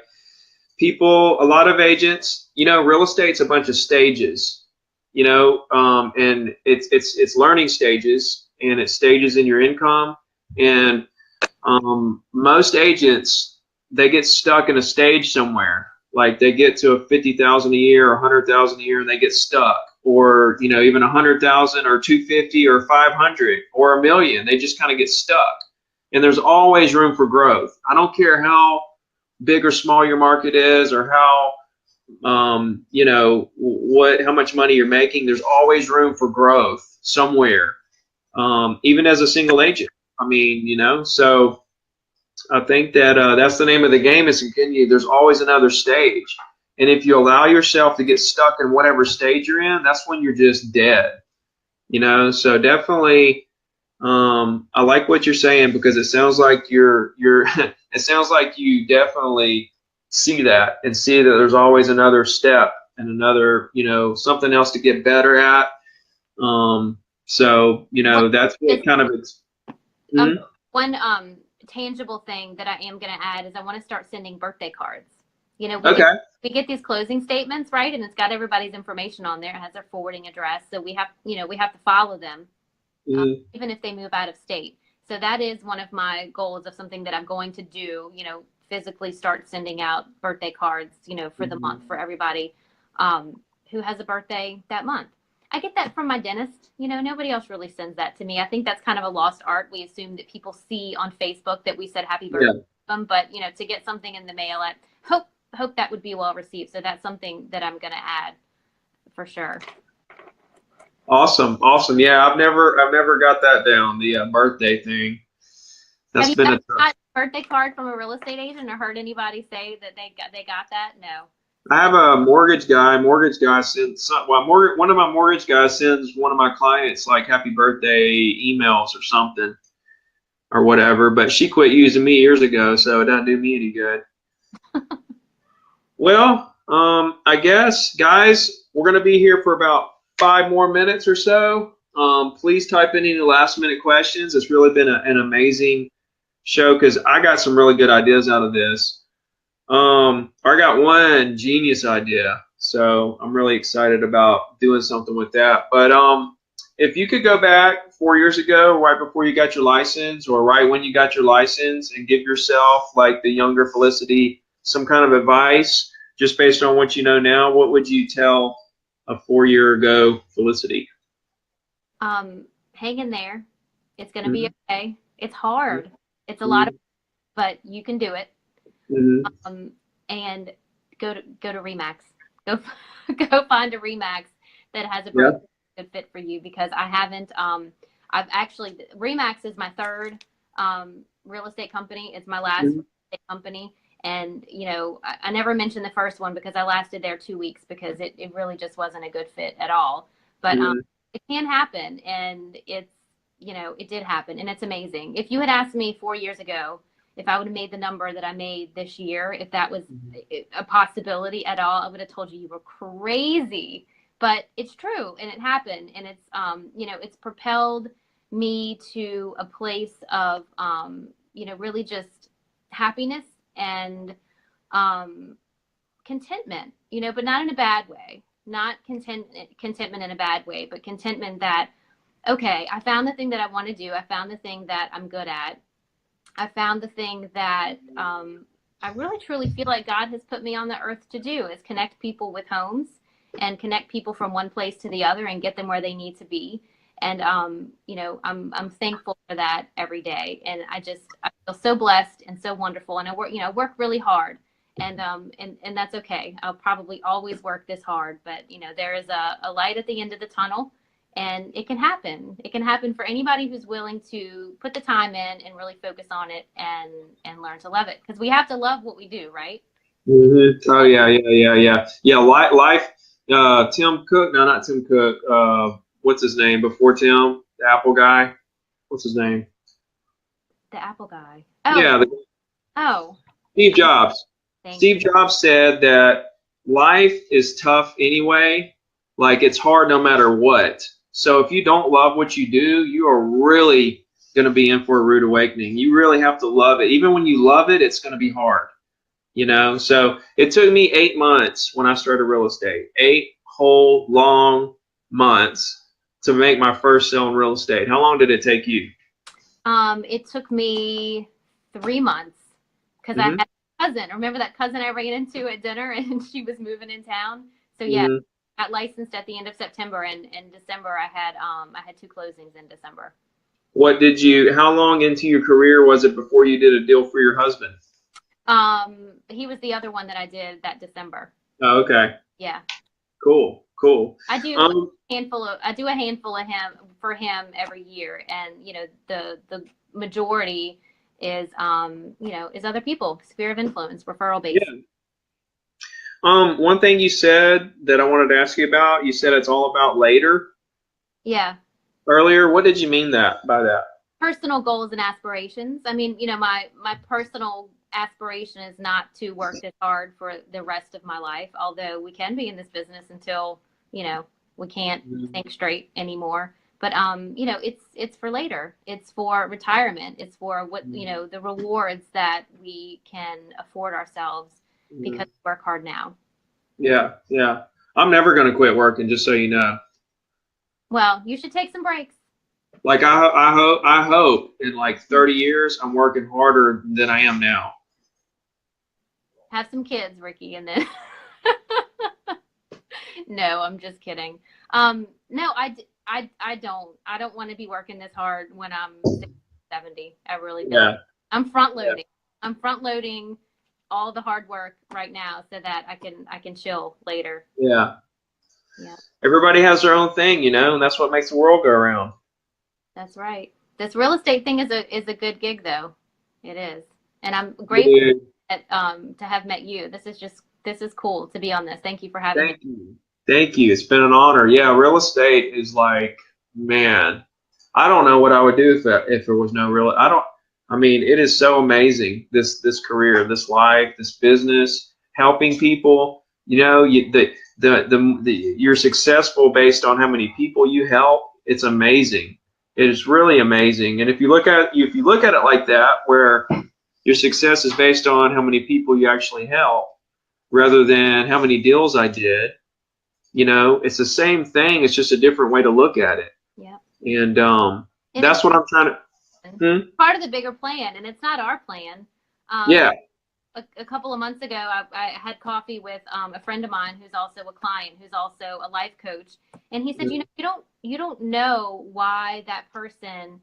a lot of agents, real estate's a bunch of stages, and it's learning stages, and it's stages in your income. And most agents, they get stuck in a stage somewhere. Like they get to a 50,000 a year or 100,000 a year and they get stuck, or even 100,000 or 250 or 500 or $1 million. They just kind of get stuck. And there's always room for growth. I don't care how big or small your market is, or how how much money you're making. There's always room for growth somewhere, even as a single agent. So I think that that's the name of the game, is continue. There's always another stage. And if you allow yourself to get stuck in whatever stage you're in, that's when you're just dead. So definitely, I like what you're saying, because it sounds like it sounds like you definitely see that, and see that there's always another step and another, something else to get better at. That's what kind of it's. One tangible thing that I am going to add is I want to start sending birthday cards. You know, Okay. we get these closing statements, right? And it's got everybody's information on there. It has their forwarding address. So we have, we have to follow them, Mm-hmm. even if they move out of state. So that is one of my goals of something that I'm going to do, physically start sending out birthday cards, for the month for everybody who has a birthday that month. I get that from my dentist. Nobody else really sends that to me. I think that's kind of a lost art. We assume that people see on Facebook that we said happy birthday Yeah. to them, but to get something in the mail, I hope that would be well received. So that's something that I'm going to add for sure. Awesome. Awesome. Yeah, I've never got that down, the birthday thing. Have That's you been ever a tough. got a birthday card from a real estate agent or heard anybody say that they got that? No. I have a mortgage guy. Mortgage guy sends one of my mortgage guys sends one of my clients like happy birthday emails or something or whatever. But she quit using me years ago, so it doesn't do me any good. Well, I guess guys, we're gonna be here for about 5 more minutes or so. Please type in any last minute questions. It's really been an amazing show because I got some really good ideas out of this. I got one genius idea, so I'm really excited about doing something with that. But if you could go back 4 years ago, right before you got your license, or right when you got your license, and give yourself, like the younger Felicity, some kind of advice, just based on what you know now, what would you tell a 4 year ago Felicity? Hang in there. It's going to be okay. It's hard. It's a lot of, but you can do it. And go to Remax. Go find a Remax that has a good fit for you, because I haven't. I've actually, Remax is my third real estate company. It's my last real estate company, and I never mentioned the first one because I lasted there 2 weeks because it really just wasn't a good fit at all. But it can happen, and it did happen, and it's amazing. If you had asked me 4 years ago if I would have made the number that I made this year, if that was a possibility at all, I would have told you were crazy. But it's true, and it happened, and it's it's propelled me to a place of really just happiness and contentment, but not in a bad way. Not contentment in a bad way, but contentment that, okay, I found the thing that I want to do. I found the thing that I'm good at. I found the thing that I really truly feel like God has put me on the earth to do, is connect people with homes and connect people from one place to the other and get them where they need to be. And I'm thankful for that every day. And I feel so blessed and so wonderful. And I work really hard. And that's okay. I'll probably always work this hard, but there is a light at the end of the tunnel. And it can happen. It can happen for anybody who's willing to put the time in and really focus on it and learn to love it. Because we have to love what we do, right? Oh yeah. Life. Tim Cook. No, not Tim Cook. What's his name before Tim? The Apple guy. What's his name? The Apple guy. Oh. Yeah. Steve Jobs. Steve Jobs said that life is tough anyway. Like, it's hard no matter what. So if you don't love what you do, you are really going to be in for a rude awakening. You really have to love it. Even when you love it, it's going to be hard. So it took me 8 months when I started real estate, 8 whole long months to make my first sale in real estate. How long did it take you? It took me 3 months because I had a cousin. Remember that cousin I ran into at dinner, and she was moving in town? So yeah. Got licensed at the end of September, and in December I had 2 closings in December. How long into your career was it before you did a deal for your husband? He was the other one that I did that December. Oh, okay. Yeah. Cool. I do a handful of him for him every year, and the majority is is other people, sphere of influence, referral based. Yeah. One thing you said that I wanted to ask you about, you said it's all about later. Yeah. Earlier, what did you mean by that? Personal goals and aspirations. I mean, my personal aspiration is not to work this hard for the rest of my life, although we can be in this business until, we can't think straight anymore. But, it's for later. It's for retirement. It's for what, the rewards that we can afford ourselves because we work hard now. Yeah, yeah. I'm never going to quit working, just so you know. Well, you should take some breaks. Like I hope in like 30 years I'm working harder than I am now. Have some kids, Ricky, and then no, I'm just kidding. No, I don't want to be working this hard when I'm 60, 70. I really don't. Yeah. I'm front loading. Yeah. I'm front loading all the hard work right now so that I can chill later. Yeah. Yeah. Everybody has their own thing, you know, and that's what makes the world go around. That's right. This real estate thing is a good gig though. It is. And I'm grateful to have met you. This is cool to be on this. Thank you for having me. Thank you. Thank you. It's been an honor. Yeah, real estate is like, man, I don't know what I would do if there was no real. I mean, it is so amazing. This career, this life, this business, helping people. You know, you're successful based on how many people you help. It's amazing. It is really amazing. And if you look at it like that, where your success is based on how many people you actually help, rather than how many deals I did, you know, it's the same thing. It's just a different way to look at it. Yeah. And that's what I'm trying to. Part of the bigger plan, and it's not our plan. Yeah. A couple of months ago, I had coffee with a friend of mine who's also a client, who's also a life coach, and he said, you know, you don't know why that person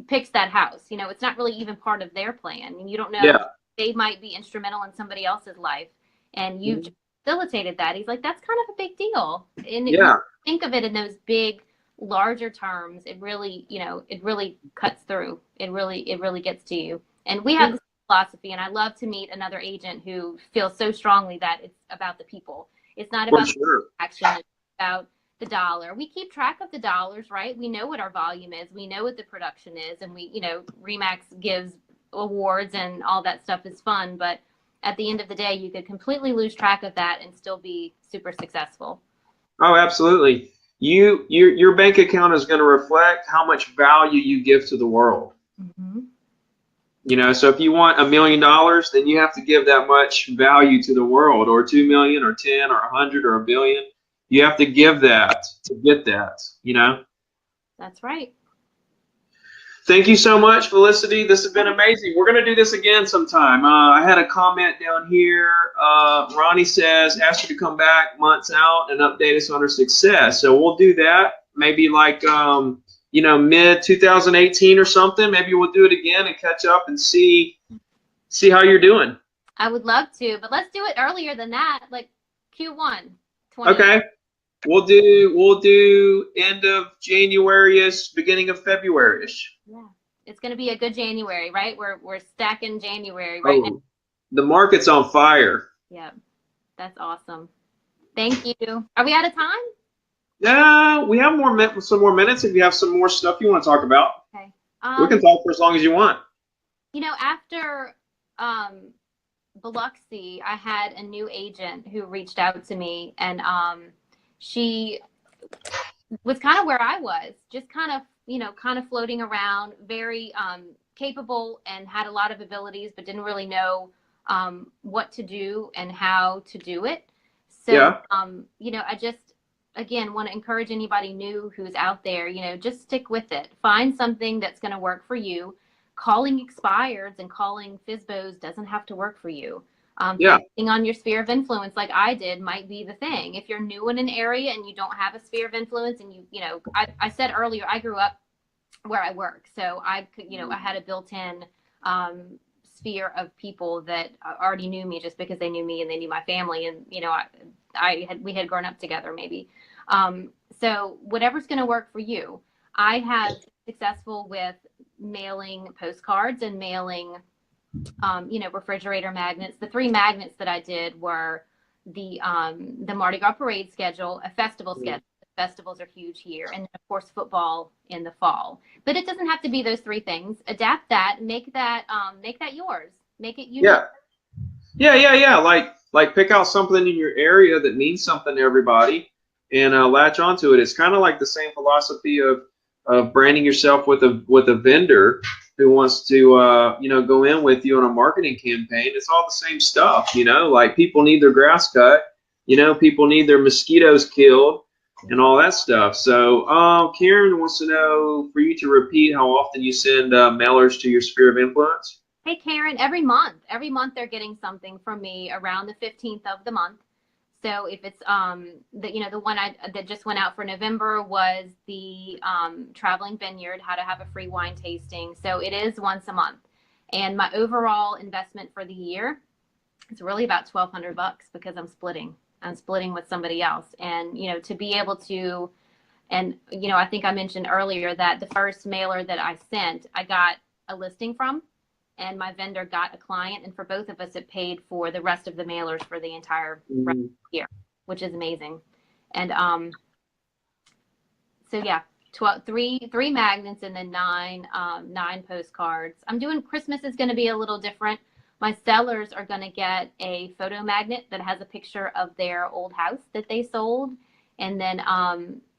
picks that house. You know, it's not really even part of their plan, and you don't know. Yeah. They might be instrumental in somebody else's life, and you've just facilitated that. He's like, that's kind of a big deal. And if you think of it in those big, larger terms, it really, you know, it really cuts through. It really gets to you. And we have this philosophy, and I love to meet another agent who feels so strongly that it's about the people. It's not about the action. It's about the dollar. We keep track of the dollars, right? We know what our volume is. We know what the production is. And we, you know, RE/MAX gives awards and all that stuff is fun. But at the end of the day, you could completely lose track of that and still be super successful. Oh, absolutely. Your bank account is going to reflect how much value you give to the world. Mm-hmm. You know, so if you want $1 million, then you have to give that much value to the world, or 2 million, or 10, or 100, or 1 billion. You have to give that to get that, you know? That's right. Thank you so much, Felicity. This has been amazing. We're going to do this again sometime. I had a comment down here. Ronnie says, ask her to come back months out and update us on her success. So we'll do that. Maybe like, you know, mid 2018 or something. Maybe we'll do it again and catch up and see how you're doing. I would love to, but let's do it earlier than that, like Q1. Okay. We'll do end of January-ish, beginning of February-ish. Yeah. It's going to be a good January, right? We're stacking January right now. The market's on fire. Yeah. That's awesome. Thank you. Are we out of time? Yeah, we have some more minutes if you have some more stuff you want to talk about. Okay. We can talk for as long as you want. You know, after Biloxi, I had a new agent who reached out to me, and she was kind of where I was, just kind of floating around, very capable and had a lot of abilities, but didn't really know what to do and how to do it. So, you know, I just, again, want to encourage anybody new who's out there, you know, just stick with it. Find something that's going to work for you. Calling expireds and calling FSBOs doesn't have to work for you. Focusing on your sphere of influence like I did might be the thing. If you're new in an area and you don't have a sphere of influence, and you know, I said earlier, I grew up where I work. So I could, you know, I had a built-in sphere of people that already knew me just because they knew me and they knew my family. And, you know, we had grown up together maybe. So whatever's going to work for you. I had successful with mailing postcards and mailing, you know, refrigerator magnets. The 3 magnets that I did were the Mardi Gras parade schedule, a festival schedule. Festivals are huge here, and of course football in the fall. But it doesn't have to be those 3 things. Adapt that, make that yours, make it unique. Yeah. Like pick out something in your area that means something to everybody, and latch onto it. It's kind of like the same philosophy of branding yourself with a vendor. who wants to, you know, go in with you on a marketing campaign. It's all the same stuff, you know, like people need their grass cut, you know, people need their mosquitoes killed and all that stuff. So Karen wants to know for you to repeat how often you send mailers to your sphere of influence. Hey, Karen, every month they're getting something from me around the 15th of the month. So if it's the one that just went out for November was the traveling vineyard, how to have a free wine tasting. So it is once a month, and my overall investment for the year is really about $1,200 because I'm splitting with somebody else, and you know, to be able to, and you know, I think I mentioned earlier that the first mailer that I sent, I got a listing from. And my vendor got a client, and for both of us, it paid for the rest of the mailers for the entire year, which is amazing. And so yeah, three magnets and then nine postcards. I'm doing Christmas is going to be a little different. My sellers are going to get a photo magnet that has a picture of their old house that they sold, and then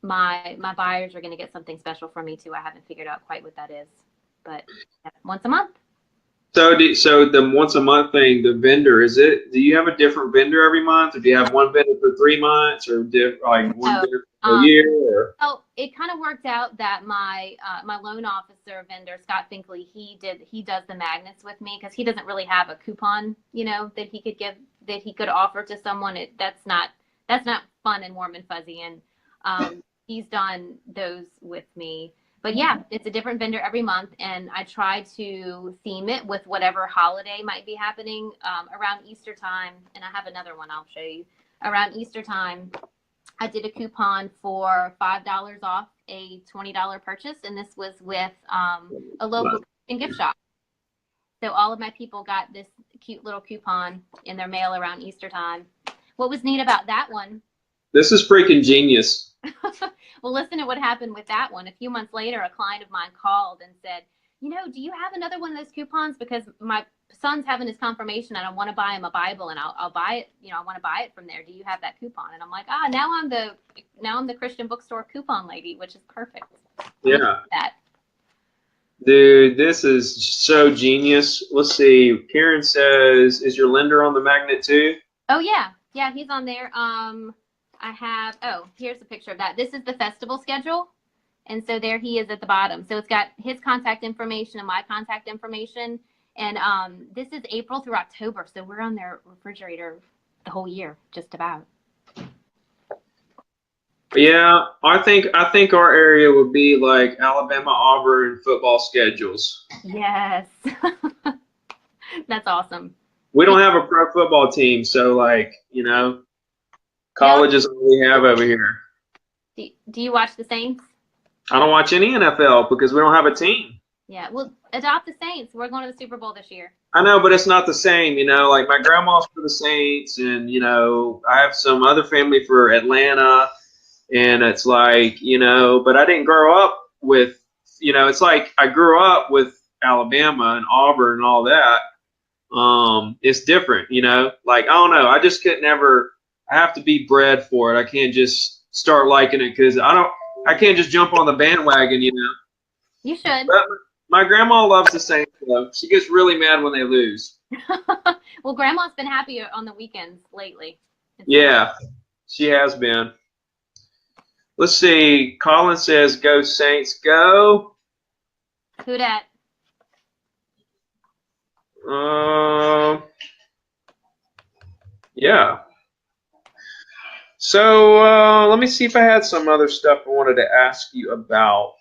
my buyers are going to get something special from me too. I haven't figured out quite what that is, but yeah, once a month. So the once a month thing, the vendor, do you have a different vendor every month? Or do you have one vendor for 3 months or one vendor for a year? Or? Oh, it kind of worked out that my loan officer vendor, Scott Finkley, he does the magnets with me because he doesn't really have a coupon, you know, that he could offer to someone. That's not fun and warm and fuzzy. And he's done those with me. But yeah, it's a different vendor every month, and I try to theme it with whatever holiday might be happening around Easter time. And I have another one I'll show you. Around Easter time, I did a coupon for $5 off a $20 purchase, and this was with a local gift shop. So all of my people got this cute little coupon in their mail around Easter time. What was neat about that one? This is freaking genius. Well, listen to what happened with that one. A few months later, a client of mine called and said, you know, do you have another one of those coupons? Because my son's having his confirmation and I want to buy him a Bible, and I'll buy it. You know, I want to buy it from there. Do you have that coupon? And I'm like, now I'm the Christian bookstore coupon lady, which is perfect. Yeah. Dude, this is so genius. Let's see. Karen says, is your lender on the magnet too? Oh yeah. Yeah, he's on there. Here's a picture of that. This is the festival schedule. And so there he is at the bottom. So it's got his contact information and my contact information. And this is April through October. So we're on their refrigerator the whole year, just about. Yeah, I think our area would be like Alabama, Auburn football schedules. Yes. That's awesome. We don't have a pro football team, so like, you know, college is all we have over here. Do you watch the Saints? I don't watch any NFL because we don't have a team. Yeah, well, adopt the Saints. We're going to the Super Bowl this year. I know, but it's not the same, you know. Like my grandma's for the Saints, and you know, I have some other family for Atlanta, and it's like, you know, but I didn't grow up with, you know, it's like I grew up with Alabama and Auburn and all that. It's different, you know. Like I don't know, I just couldn't ever. I have to be bred for it. I can't just start liking it because I can't just jump on the bandwagon, you know. You should. But my grandma loves the Saints, though. She gets really mad when they lose. Well, Grandma's been happy on the weekends lately. Yeah, she has been. Let's see. Colin says, "Go Saints, go." Who dat? Yeah. So let me see if I had some other stuff I wanted to ask you about.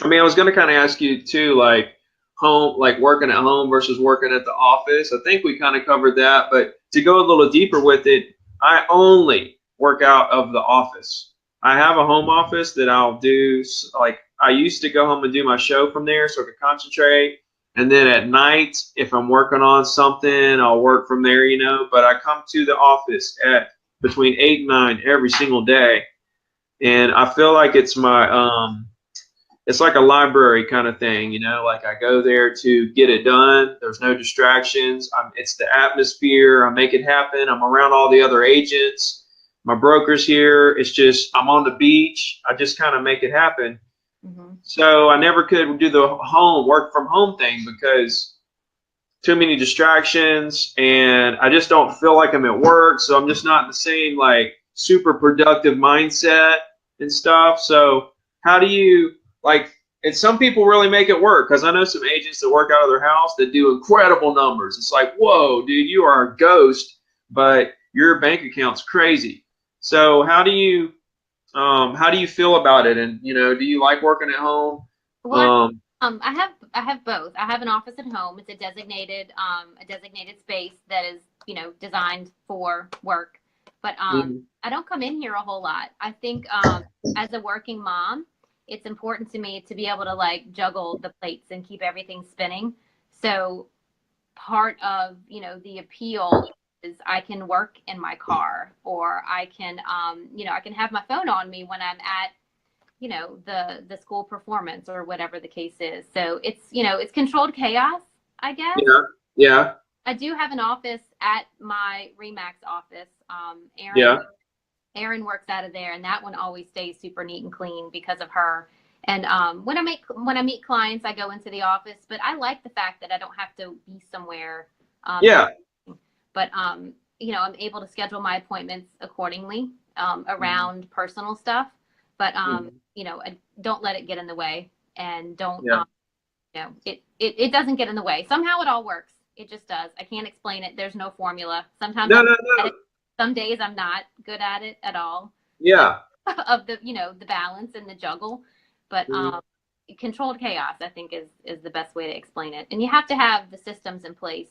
I mean, I was going to kind of ask you too, like home, like working at home versus working at the office. I think we kind of covered that, but to go a little deeper with it, I only work out of the office. I have a home office that I'll do, like I used to go home and do my show from there so I could concentrate. And then at night, if I'm working on something, I'll work from there, you know, but I come to the office at between 8 and 9 every single day. And I feel like it's my, it's like a library kind of thing, you know, like I go there to get it done. There's no distractions. It's the atmosphere. I make it happen. I'm around all the other agents. My broker's here. It's just, I'm on the beach. I just kind of make it happen. So I never could do the work from home thing because too many distractions, and I just don't feel like I'm at work. So I'm just not in the same like super productive mindset and stuff. So how do you like? And some people really make it work because I know some agents that work out of their house that do incredible numbers. It's like, whoa, dude, you are a ghost, but your bank account's crazy. So how do you feel about it? And do you like working at home? Well, I have both. I have an office at home. It's a designated space that is designed for work. But I don't come in here a whole lot. I think as a working mom, it's important to me to be able to like juggle the plates and keep everything spinning. So part of the appeal is I can work in my car, or I can I can have my phone on me when I'm at the school performance or whatever the case is. So it's controlled chaos, I guess. Yeah. I do have an office at my Remax office. Erin works out of there, and that one always stays super neat and clean because of her. And when I meet clients, I go into the office, but I like the fact that I don't have to be somewhere. But I'm able to schedule my appointments accordingly around personal stuff. But I don't let it get in the way, and don't it doesn't get in the way. Somehow it all works. It just does. I can't explain it. There's no formula. Sometimes some days I'm not good at it at all. Yeah. Of the the balance and the juggle, but controlled chaos I think is the best way to explain it. And you have to have the systems in place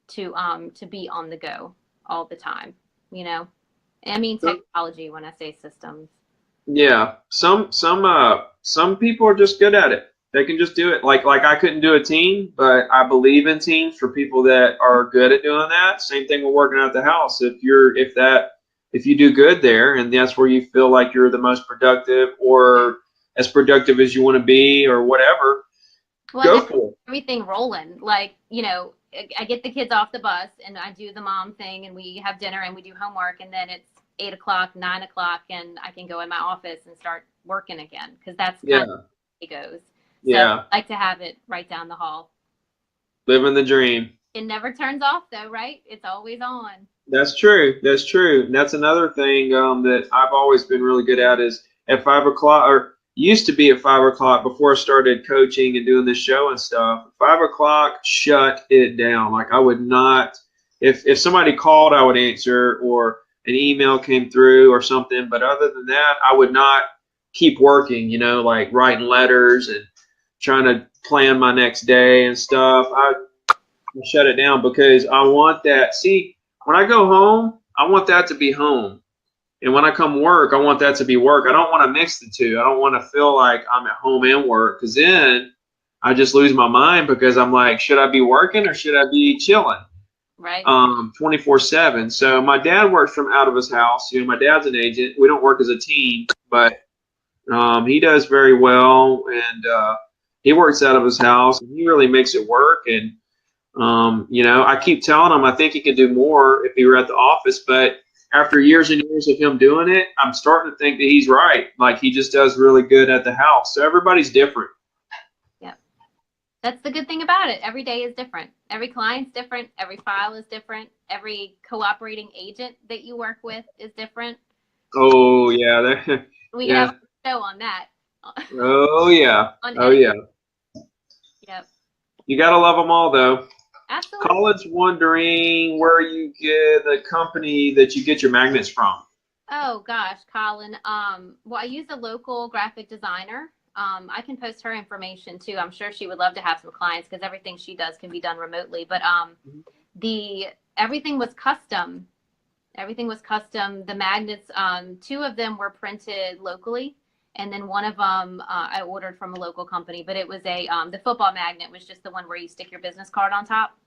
to be on the go all the time. I mean technology when I say systems. Yeah, some people are just good at it. They can just do it. Like I couldn't do a team, but I believe in teams for people that are good at doing that. Same thing with working out the house. If you do good there, and that's where you feel like you're the most productive or as productive as you want to be or whatever, go for it. Everything rolling. Like, I get the kids off the bus and I do the mom thing and we have dinner and we do homework, and then it's 8 o'clock, 9 o'clock, and I can go in my office and start working again because that's kind of it goes. So I like to have it right down the hall. Living the dream. It never turns off though, right? It's always on. That's true. That's true. And that's another thing that I've always been really good at is at 5 o'clock, or used to be at 5 o'clock before I started coaching and doing this show and stuff. 5 o'clock, shut it down. Like I would not, if somebody called, I would answer, or an email came through or something. But other than that, I would not keep working, like writing letters and trying to plan my next day and stuff. I shut it down because I want that. See, when I go home, I want that to be home. And when I come work, I want that to be work. I don't want to mix the two. I don't want to feel like I'm at home and work, because then I just lose my mind because I'm like, should I be working or should I be chilling? Right. 24/7. So my dad works from out of his house. My dad's an agent. We don't work as a team, but he does very well, and he works out of his house, and he really makes it work. And I keep telling him I think he could do more if he were at the office, but after years and years of him doing it, I'm starting to think that he's right. Like he just does really good at the house. So everybody's different. That's the good thing about it. Every day is different. Every client's different. Every file is different. Every cooperating agent that you work with is different. Oh, yeah. We can have a show on that. Oh, yeah. Yep. You got to love them all, though. Absolutely. Colin's wondering where you get the company that you get your magnets from. Oh, gosh, Colin. Well, I use a local graphic designer. I can post her information too. I'm sure she would love to have some clients because everything she does can be done remotely. But everything was custom. Everything was custom. The magnets, 2 of them were printed locally, and then one of them I ordered from a local company. But it was the football magnet was just the one where you stick your business card on top.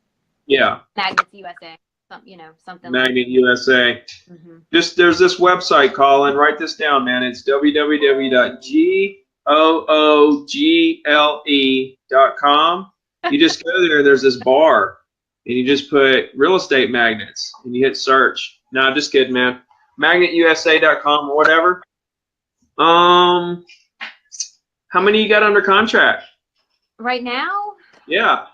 Yeah. Magnets USA. Something. Magnet USA. Mm-hmm. There's this website, Colin. Write this down, man. It's www.google.com. You just go there. There's this bar, and you just put real estate magnets, and you hit search. No, I'm just kidding, man. MagnetUSA.com or whatever. How many you got under contract? Right now, Yeah.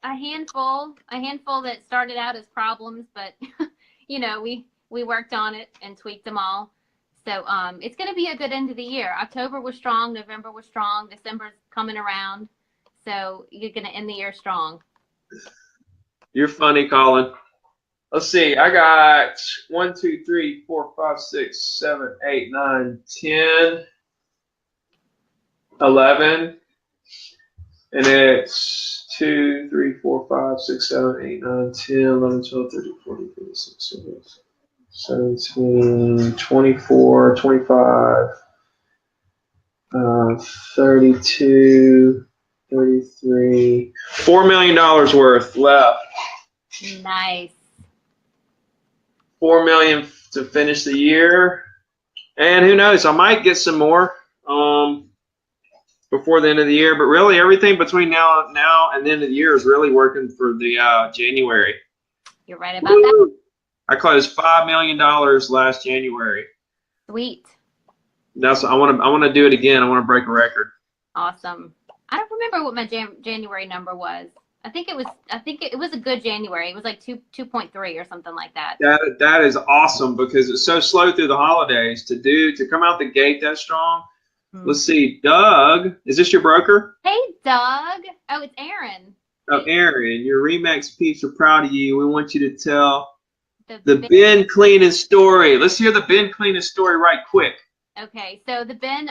a handful that started out as problems, but you know, we worked on it and tweaked them all. So it's going to be a good end of the year. October was strong, November was strong, December's coming around. So you're going to end the year strong. You're funny, Colin. Let's see. I got 1, 2, 3, 4, 5, 6, 7, 8, 9, 10, 11. And it's 2, 3, 4, 5, 6, 7, 8, 9, 10, 11, 12, 13, 14, 15, 16, 17, 24, 25, 32, 33, $4 million worth left. Nice. $4 million to finish the year. And who knows, I might get some more before the end of the year. But really, everything between now and the end of the year is really working for the January. You're right about that. I closed $5 million last January. Sweet. That's I want to do it again. I want to break a record. Awesome. I don't remember what my January number was. I think it was a good January. It was like 2.3 or something like that. That is awesome because it's so slow through the holidays to come out the gate that strong. Let's see, Doug, is this your broker? Hey, Doug. Oh, it's Aaron. Oh, Aaron, your Remax peeps are proud of you. We want you to tell the bin cleaning story. Let's hear the bin cleaning story right quick. Okay, so the bin,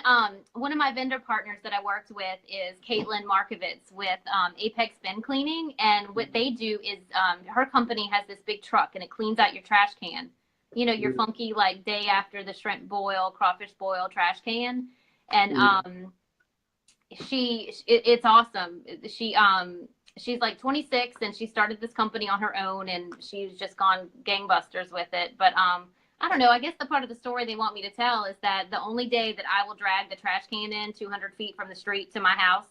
one of my vendor partners that I worked with is Caitlin Markovitz with Apex Bin Cleaning, and what they do is her company has this big truck and it cleans out your trash can. You know, your funky like day after the shrimp boil, crawfish boil trash can, and it's awesome. She's like 26 and she started this company on her own and she's just gone gangbusters with it, but I don't know. I guess the part of the story they want me to tell is that the only day that I will drag the trash can in 200 feet from the street to my house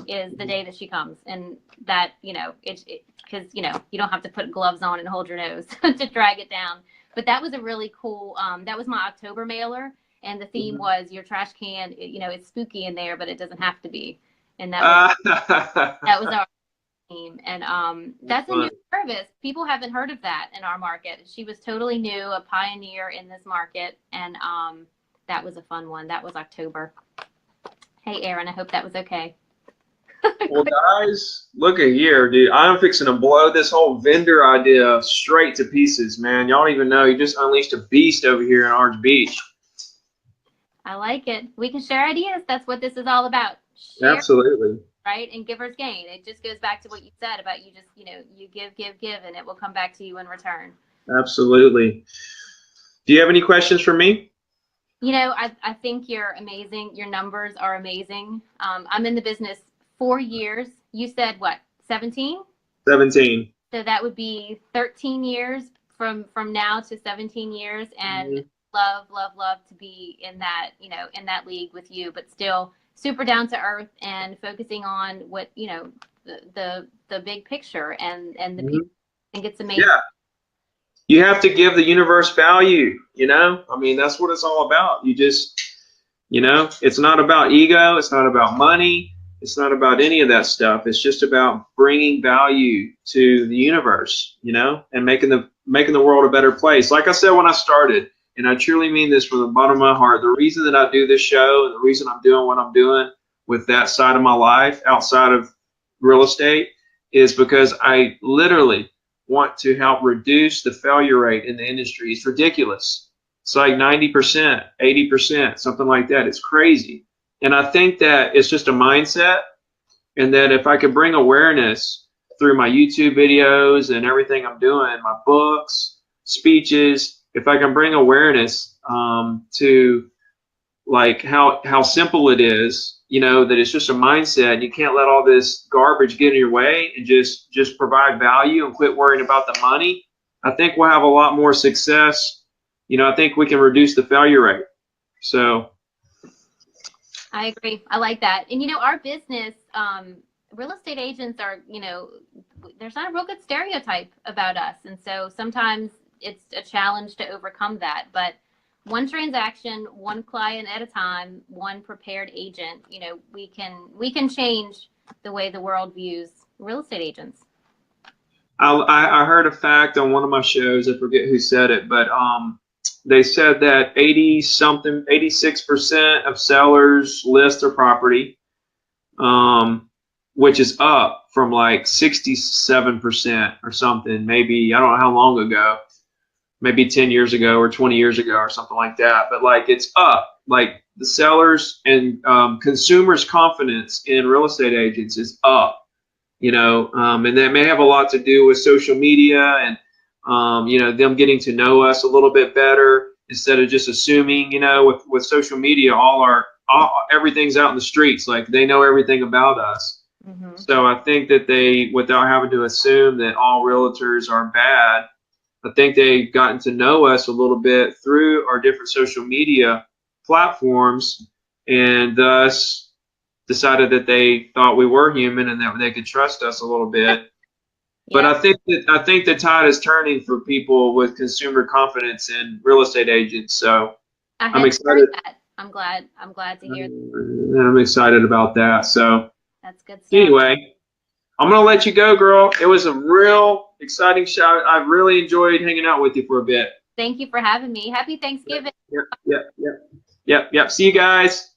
is the day that she comes. And that, you know, because, you know, you don't have to put gloves on and hold your nose to drag it down. But that was a really cool, that was my October mailer. And the theme was your trash can, you know, it's spooky in there, but it doesn't have to be. And that was our team. And that's a new service. People haven't heard of that in our market. She was totally new, a pioneer in this market, and that was a fun one. That was October. Hey Aaron, I hope that was okay. Well guys, look at here, dude. I'm fixing to blow this whole vendor idea straight to pieces, man. Y'all don't even know, you just unleashed a beast over here in Orange Beach. I like it. We can share ideas. That's what this is all about. Absolutely. Right? And givers gain. It just goes back to what you said about you just, you know, you give, and it will come back to you in return. Absolutely. Do you have any questions for me? You know, I think you're amazing. Your numbers are amazing. I'm in the business 4 years. You said what, 17? 17. So that would be 13 years from now to 17 years. And love to be in that, you know, in that league with you, but still super down to earth and focusing on what, you know, the big picture and the people. I think it's amazing. Yeah. You have to give the universe value, you know? I mean, that's what it's all about. You just, you know, it's not about ego. It's not about money. It's not about any of that stuff. It's just about bringing value to the universe, you know, and making the world a better place. Like I said when I started, and I truly mean this from the bottom of my heart, the reason that I do this show and the reason I'm doing what I'm doing with that side of my life outside of real estate is because I literally want to help reduce the failure rate in the industry. It's ridiculous. It's like 90%, 80%, something like that. It's crazy. And I think that it's just a mindset, and that if I could bring awareness through my YouTube videos and everything I'm doing, my books, speeches, if I can bring awareness to like how simple it is, you know, that it's just a mindset. You can't let all this garbage get in your way and just provide value and quit worrying about the money. I think we'll have a lot more success. You know, I think we can reduce the failure rate. So I agree. I like that. And, you know, our business, real estate agents are, you know, there's not a real good stereotype about us. And so sometimes it's a challenge to overcome that. But one transaction, one client at a time, one prepared agent, you know, we can change the way the world views real estate agents. I heard a fact on one of my shows. I forget who said it, but they said that 86% of sellers list their property, which is up from like 67% or something. Maybe, I don't know how long ago, maybe 10 years ago or 20 years ago or something like that. But like it's up. Like the sellers and consumers' confidence in real estate agents is up. You know, and that may have a lot to do with social media and, you know, them getting to know us a little bit better instead of just assuming, you know, with social media, everything's out in the streets. Like they know everything about us. Mm-hmm. So I think that they, without having to assume that all realtors are bad, I think they've gotten to know us a little bit through our different social media platforms, and thus decided that they thought we were human and that they could trust us a little bit. Yeah. But I think the tide is turning for people with consumer confidence in real estate agents. So I'm excited. That. I'm glad to hear that. I'm excited about that. So that's good stuff. Anyway, I'm gonna let you go, girl. It was a real exciting show. I really enjoyed hanging out with you for a bit. Thank you for having me. Happy Thanksgiving. Yep. See you guys.